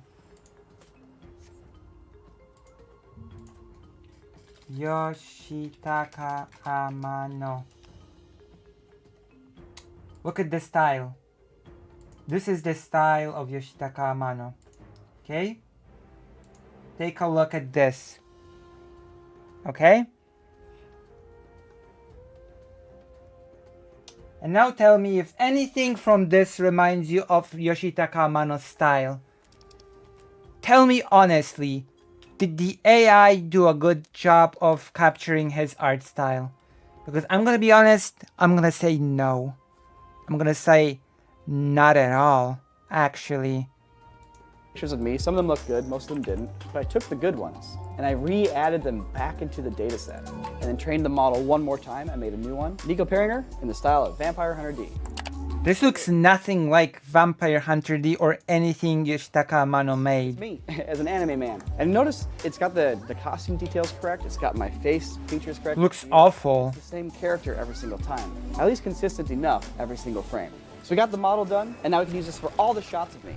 Yoshitaka Amano. Look at the style. This is the style of Yoshitaka Amano. Okay? Take a look at this. Okay? And now tell me if anything from this reminds you of Yoshitaka Amano's style. Tell me honestly, did the AI do a good job of capturing his art style? Because I'm gonna be honest, I'm gonna say no. I'm gonna say not at all, actually. Pictures of me, some of them look good, most of them didn't, but I took the good ones and I re-added them back into the data set and then trained the model one more time. I made a new one. Nico Peringer in the style of Vampire Hunter D. This looks nothing like Vampire Hunter D or anything Yoshitaka Amano made. Me, as an anime man. And notice it's got the costume details correct, it's got my face features correct. Looks awful. It's the same character every single time. At least consistent enough every single frame. So we got the model done, and now we can use this for all the shots of me.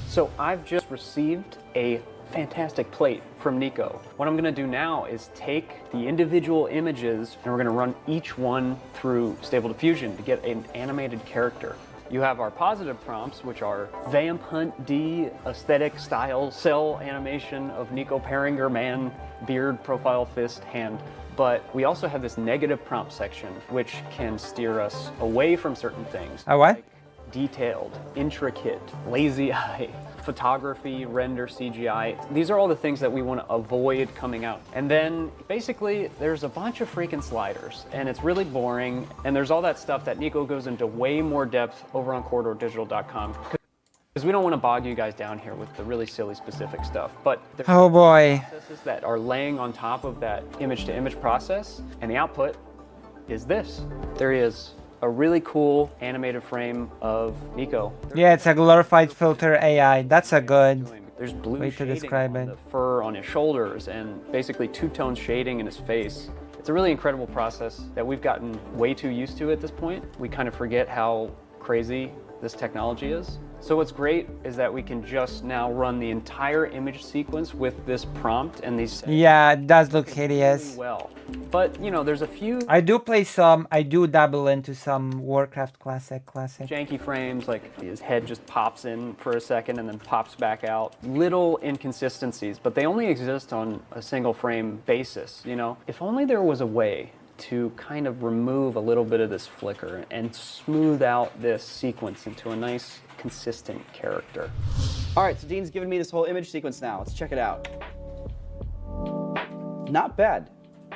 So I've just received a fantastic plate from Nico. What I'm gonna do now is take the individual images and we're gonna run each one through Stable Diffusion to get an animated character. You have our positive prompts, which are Vamp Hunt D, aesthetic, style, cell animation of Nico Peringer, man, beard, profile, fist, hand. But we also have this negative prompt section, which can steer us away from certain things. A what? Like detailed, intricate, lazy eye, photography, render, CGI. These are all the things that we want to avoid coming out. And then basically there's a bunch of freaking sliders and it's really boring. And there's all that stuff that Nico goes into way more depth over on corridordigital.com. Because we don't want to bog you guys down here with the really silly specific stuff. But there's Oh boy. processes that are laying on top of that image to image process. And the output is this. There is a really cool animated frame of Nico. Yeah, it's a glorified filter AI. That's a good There's blue way to shading describe on it. the fur on his shoulders and basically two-tone shading in his face. It's a really incredible process that we've gotten way too used to at this point. We kind of forget how crazy this technology is. So what's great is that we can just now run the entire image sequence with this prompt and these settings Yeah, it does look hideous. really well. But you know, there's a few I do dabble into some Warcraft classic. janky frames, like his head just pops in for a second and then pops back out. Little inconsistencies, but they only exist on a single frame basis, you know? If only there was a way to kind of remove a little bit of this flicker and smooth out this sequence into a nice, consistent character. All right, so Dean's given me this whole image sequence now. Let's check it out. Not bad.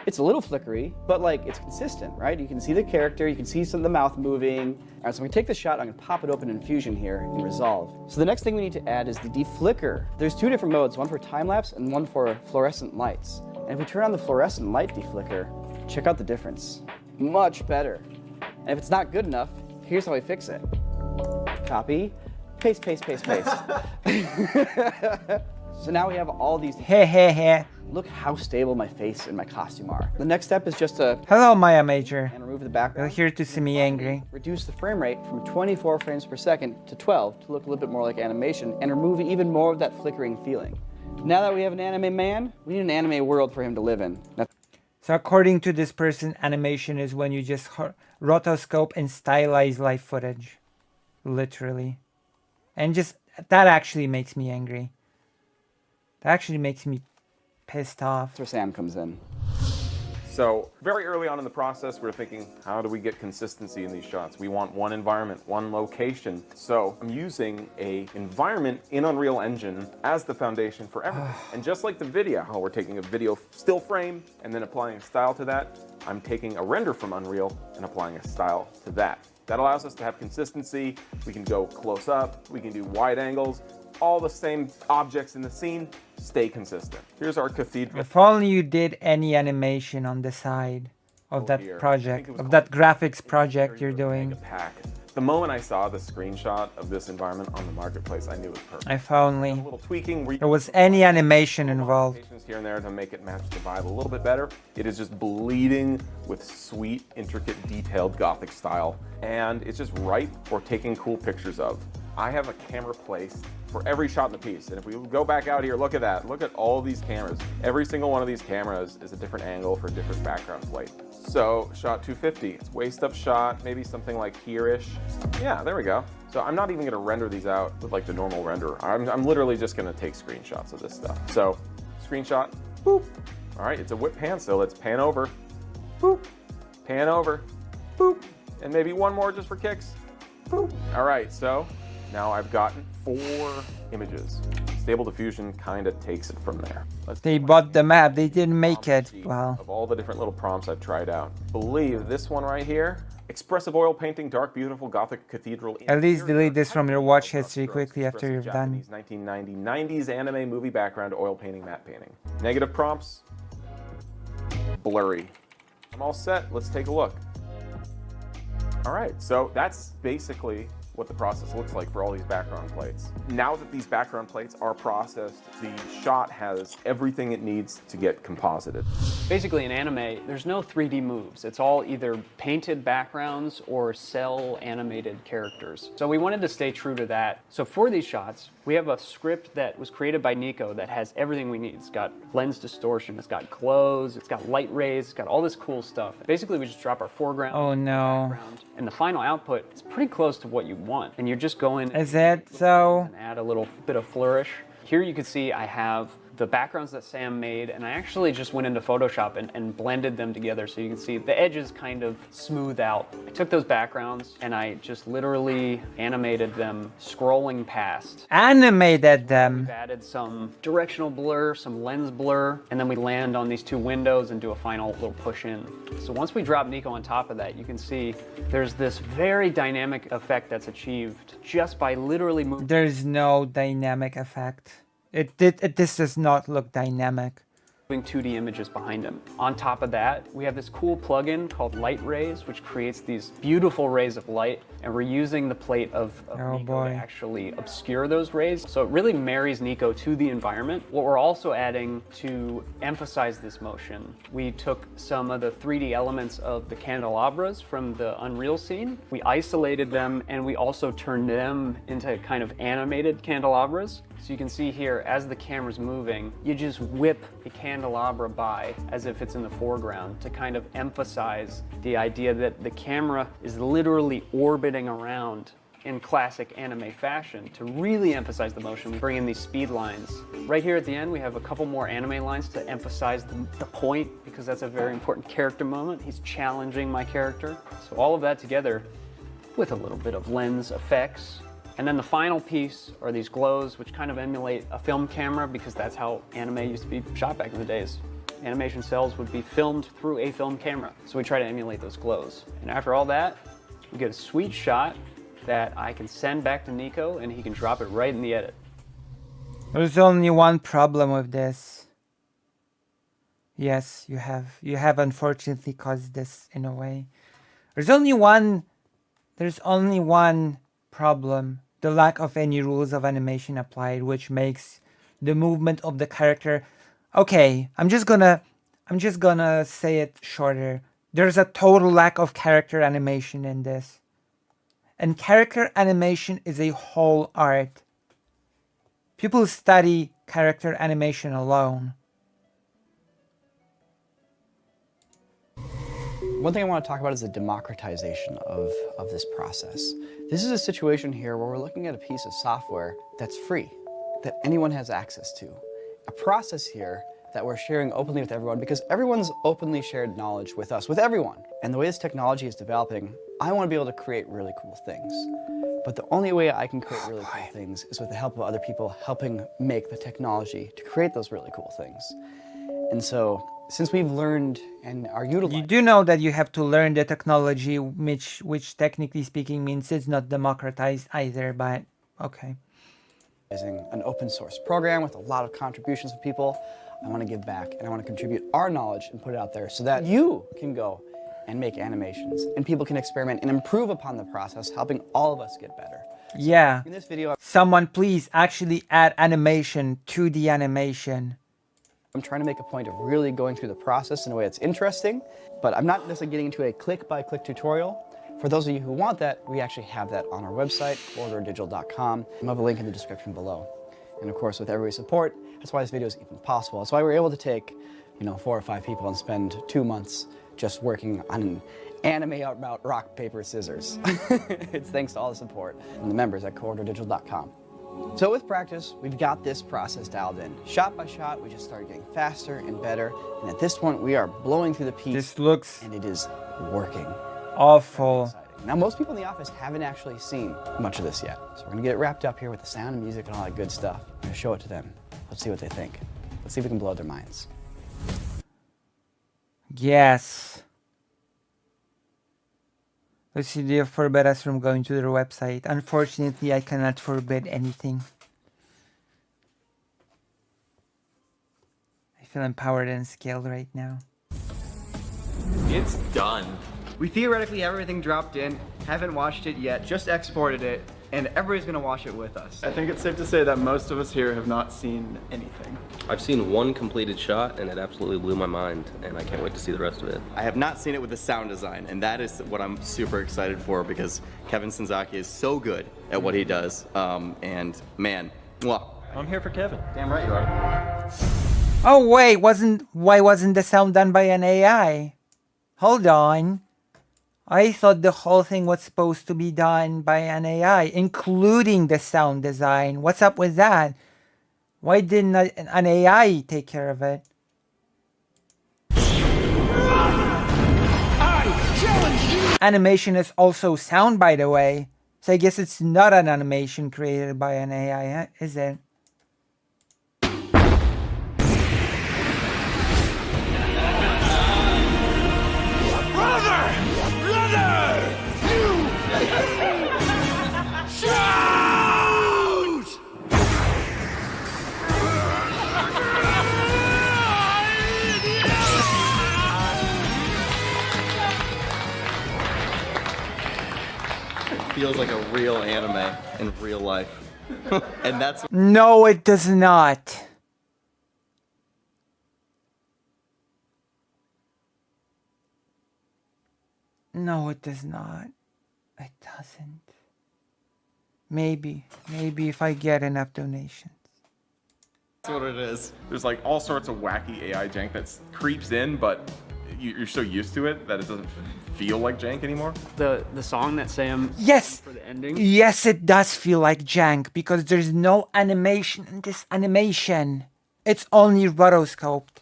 It's a little flickery, but like it's consistent, right? You can see the character, you can see some of the mouth moving. All right, so I'm gonna take the shot, I'm gonna pop it open in Fusion here in Resolve. So the next thing we need to add is the deflicker. There's two different modes, one for time-lapse and one for fluorescent lights. And if we turn on the fluorescent light deflicker, check out the difference. Much better. And if it's not good enough, here's how we fix it. Copy, paste, paste, paste, paste. So now we have all these. Look how stable my face and my costume are. The next step is just to Hello, Maya Major. and remove the background. You're here to see me angry. Reduce the frame rate from 24 frames per second to 12 to look a little bit more like animation and remove even more of that flickering feeling. Now that we have an anime man, we need an anime world for him to live in. Now, So according to this person, animation is when you just rotoscope and stylize live footage. Literally. And just, that actually makes me angry. That actually makes me pissed off. That's where Sam comes in. So very early on in the process, we're thinking, how do we get consistency in these shots? We want one environment, one location. So I'm using a environment in Unreal Engine as the foundation for everything. And just like the video, how we're taking a video still frame and then applying a style to that, I'm taking a render from Unreal and applying a style to that. That allows us to have consistency. We can go close up, we can do wide angles, all the same objects in the scene stay consistent. Here's our cathedral. If only you did any animation on the side of that Here. I project, think it was of that graphics project you're doing. Pack. The moment I saw the screenshot of this environment on the marketplace, I knew it was perfect. If only A little tweaking where there was any animation involved. here and there to make it match the vibe a little bit better. It is just bleeding with sweet, intricate, detailed Gothic style, and it's just ripe for taking cool pictures of. I have a camera placed for every shot in the piece, and if we go back out here, look at that. Look at all these cameras. Every single one of these cameras is a different angle for different background plate. So, shot 250, it's waist-up shot, maybe something like here-ish. Yeah, there we go. So I'm not even gonna render these out with like the normal renderer. I'm literally just gonna take screenshots of this stuff. So, screenshot, boop. All right, it's a whip pan, so let's pan over, boop, pan over, boop, and maybe one more just for kicks, boop. All right, so now I've gotten 4 images. Stable Diffusion kind of takes it from there. They bought the map, they didn't make it. Well, of all the different little prompts I've tried out, believe this one right here, expressive oil painting, dark, beautiful Gothic cathedral. At least delete this from your watch history quickly after you're done. 1990 90s anime movie background, oil painting, matte painting. Negative prompts, blurry. I'm all set, let's take a look. All right, so that's basically what the process looks like for all these background plates. Now that these background plates are processed, the shot has everything it needs to get composited. Basically in anime, there's no 3D moves. It's all either painted backgrounds or cell animated characters. So we wanted to stay true to that. So for these shots, we have a script that was created by Nico that has everything we need. It's got lens distortion, it's got glows, it's got light rays, it's got all this cool stuff. Basically we just drop our foreground, oh no, background, and the final output is pretty close to what you want. And you're just going is it so? And add a little bit of flourish. Here you can see I have the backgrounds that Sam made, and I actually just went into Photoshop and blended them together so you can see the edges kind of smooth out. I took those backgrounds and I just literally animated them scrolling past. Animated them. We've added some directional blur, some lens blur, and then we land on these 2 windows and do a final little push in. So once we drop Nico on top of that, you can see there's this very dynamic effect that's achieved just by literally moving. There's no dynamic effect. This does not look dynamic. 2D images behind him. On top of that, we have this cool plugin called Light Rays, which creates these beautiful rays of light, and we're using the plate of Nico to actually obscure those rays. So it really marries Nico to the environment. What we're also adding to emphasize this motion, we took some of the 3D elements of the candelabras from the Unreal scene, we isolated them, and we also turned them into kind of animated candelabras. So you can see here, as the camera's moving, you just whip a candelabra by as if it's in the foreground to kind of emphasize the idea that the camera is literally orbiting around in classic anime fashion to really emphasize the motion. We bring in these speed lines. Right here at the end, we have a couple more anime lines to emphasize the point, because that's a very important character moment. He's challenging my character. So all of that together with a little bit of lens effects. And then the final piece are these glows, which kind of emulate a film camera, because that's how anime used to be shot back in the days. Animation cells would be filmed through a film camera. So we try to emulate those glows. And after all that, we get a sweet shot that I can send back to Nico, and he can drop it right in the edit. There's only one problem with this. Yes, you have unfortunately caused this in a way. There's only one problem. The lack of any rules of animation applied, which makes the movement of the character. Okay, I'm just gonna say it shorter. There's a total lack of character animation in this. And character animation is a whole art. People study character animation alone. One thing I want to talk about is the democratization of this process. This is a situation here where we're looking at a piece of software that's free, that anyone has access to. A process here that we're sharing openly with everyone, because everyone's openly shared knowledge with us, with everyone. And the way this technology is developing, I want to be able to create really cool things. But the only way I can create really cool things is with the help of other people helping make the technology to create those really cool things. And so, since we've learned and are utilizing... You do know that you have to learn the technology, which technically speaking means it's not democratized either, but okay. An open source program with a lot of contributions from people, I want to give back and I want to contribute our knowledge and put it out there so that you can go and make animations. And people can experiment and improve upon the process, helping all of us get better. Yeah. In this video, Someone please actually add animation to the animation. I'm trying to make a point of really going through the process in a way that's interesting, but I'm not necessarily getting into a click-by-click tutorial. For those of you who want that, we actually have that on our website, corridordigital.com. I'll have a link in the description below. And of course, with everybody's support, that's why this video is even possible. That's why we're able to take, 4 or 5 people and spend 2 months just working on an anime about rock, paper, scissors. It's thanks to all the support and the members at corridordigital.com. So with practice, we've got this process dialed in. Shot by shot, we just started getting faster and better. And at this point, we are blowing through the piece. This looks and it is working. Awful. Now, most people in the office haven't actually seen much of this yet. So we're gonna get it wrapped up here with the sound and music and all that good stuff. I'm gonna show it to them. Let's see what they think. Let's see if we can blow their minds. Yes. Let's see, they forbid us from going to their website. Unfortunately, I cannot forbid anything. I feel empowered and scaled right now. It's done. We theoretically have everything dropped in, haven't watched it yet, just exported it, and everybody's gonna watch it with us. I think it's safe to say that most of us here have not seen anything. I've seen one completed shot and it absolutely blew my mind, and I can't wait to see the rest of it. I have not seen it with the sound design, and that is what I'm super excited for because Kevin Senzaki is so good at what he does. And man, mwah. I'm here for Kevin. Damn right you are. Oh wait, why wasn't the sound done by an AI? Hold on. I thought the whole thing was supposed to be done by an AI, including the sound design. What's up with that? Why didn't an AI take care of it? Animation is also sound, by the way. So I guess it's not an animation created by an AI, is it? Feels like a real anime in real life. And that's No, it does not. No, it does not. It doesn't. Maybe if I get enough donations. That's what it is. There's like all sorts of wacky AI jank that creeps in, but you're so used to it that it doesn't feel like jank anymore. The song that Sam Yes. for the ending. Yes, it does feel like jank because there's no animation in this animation. It's only rotoscoped.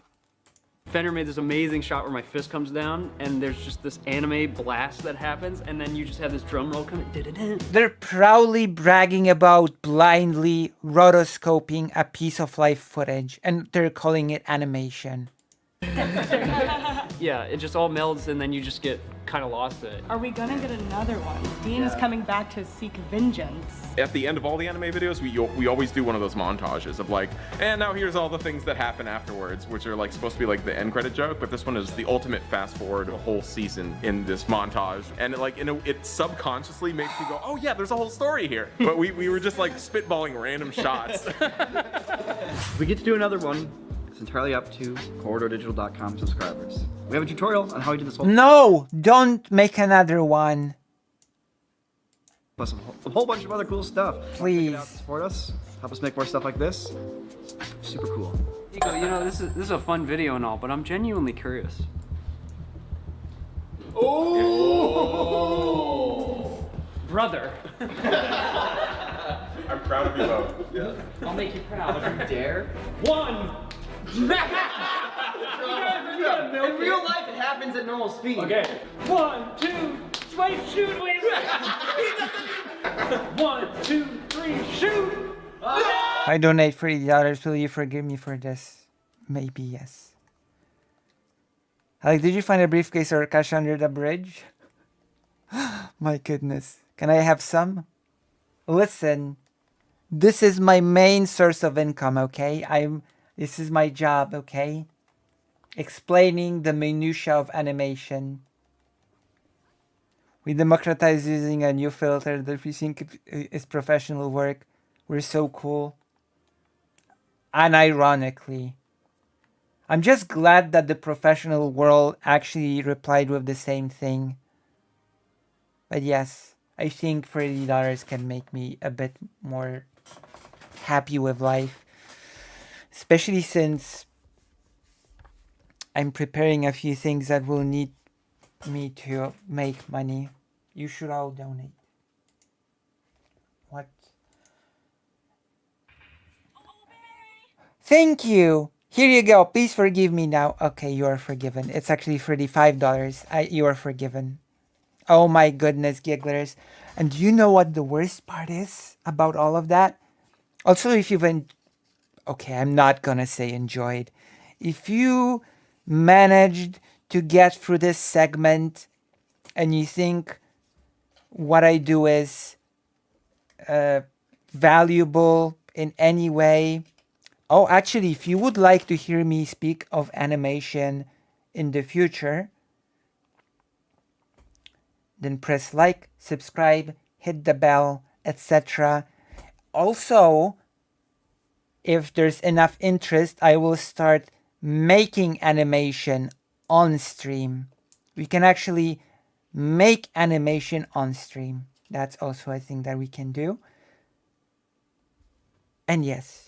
Fender made this amazing shot where my fist comes down and there's just this anime blast that happens and then you just have this drum roll coming. They're proudly bragging about blindly rotoscoping a piece of live footage and they're calling it animation. Yeah, it just all melds and then you just get kind of lost in it. Are we gonna get another one? Dean is coming back to seek vengeance. At the end of all the anime videos, we always do one of those montages of like, and now here's all the things that happen afterwards, which are like supposed to be like the end credit joke, but this one is the ultimate fast forward a whole season in this montage, and it subconsciously makes you go, oh yeah, there's a whole story here. But we were just like spitballing random shots. If we get to do another one, it's entirely up to corridordigital.com subscribers. We have a tutorial on how we do this whole No, don't make another one. plus a whole bunch of other cool stuff. Please. Check it out, support us, help us make more stuff like this. Super cool. Nico, this is a fun video and all, but I'm genuinely curious. Oh! Brother. I'm proud of you both. Yeah. I'll make you proud if you dare. One. In real life, it happens at normal speed. Okay. 1, 2, wait, shoot, wait. 1, 2, 3, shoot. I donate $30. Will you forgive me for this? Maybe yes. Like, did you find a briefcase or cash under the bridge? My goodness. Can I have some? Listen, this is my main source of income, okay? This is my job, okay? Explaining the minutia of animation. We democratize using a new filter that we think is professional work. We're so cool. Unironically. I'm just glad that the professional world actually replied with the same thing. But yes, I think $30 can make me a bit more happy with life. Especially since I'm preparing a few things that will need me to make money. You should all donate. What? Thank you. Here you go. Please forgive me now. Okay, you are forgiven. It's actually $35. You are forgiven. Oh my goodness, gigglers. And do you know what the worst part is about all of that? Also, if you've been... Okay, I'm not gonna say enjoyed. If you managed to get through this segment and you think what I do is valuable in any way... Oh, actually, if you would like to hear me speak of animation in the future, then press like, subscribe, hit the bell, etc. Also, if there's enough interest, I will start making animation on stream. We can actually make animation on stream. That's also a thing that we can do. And yes,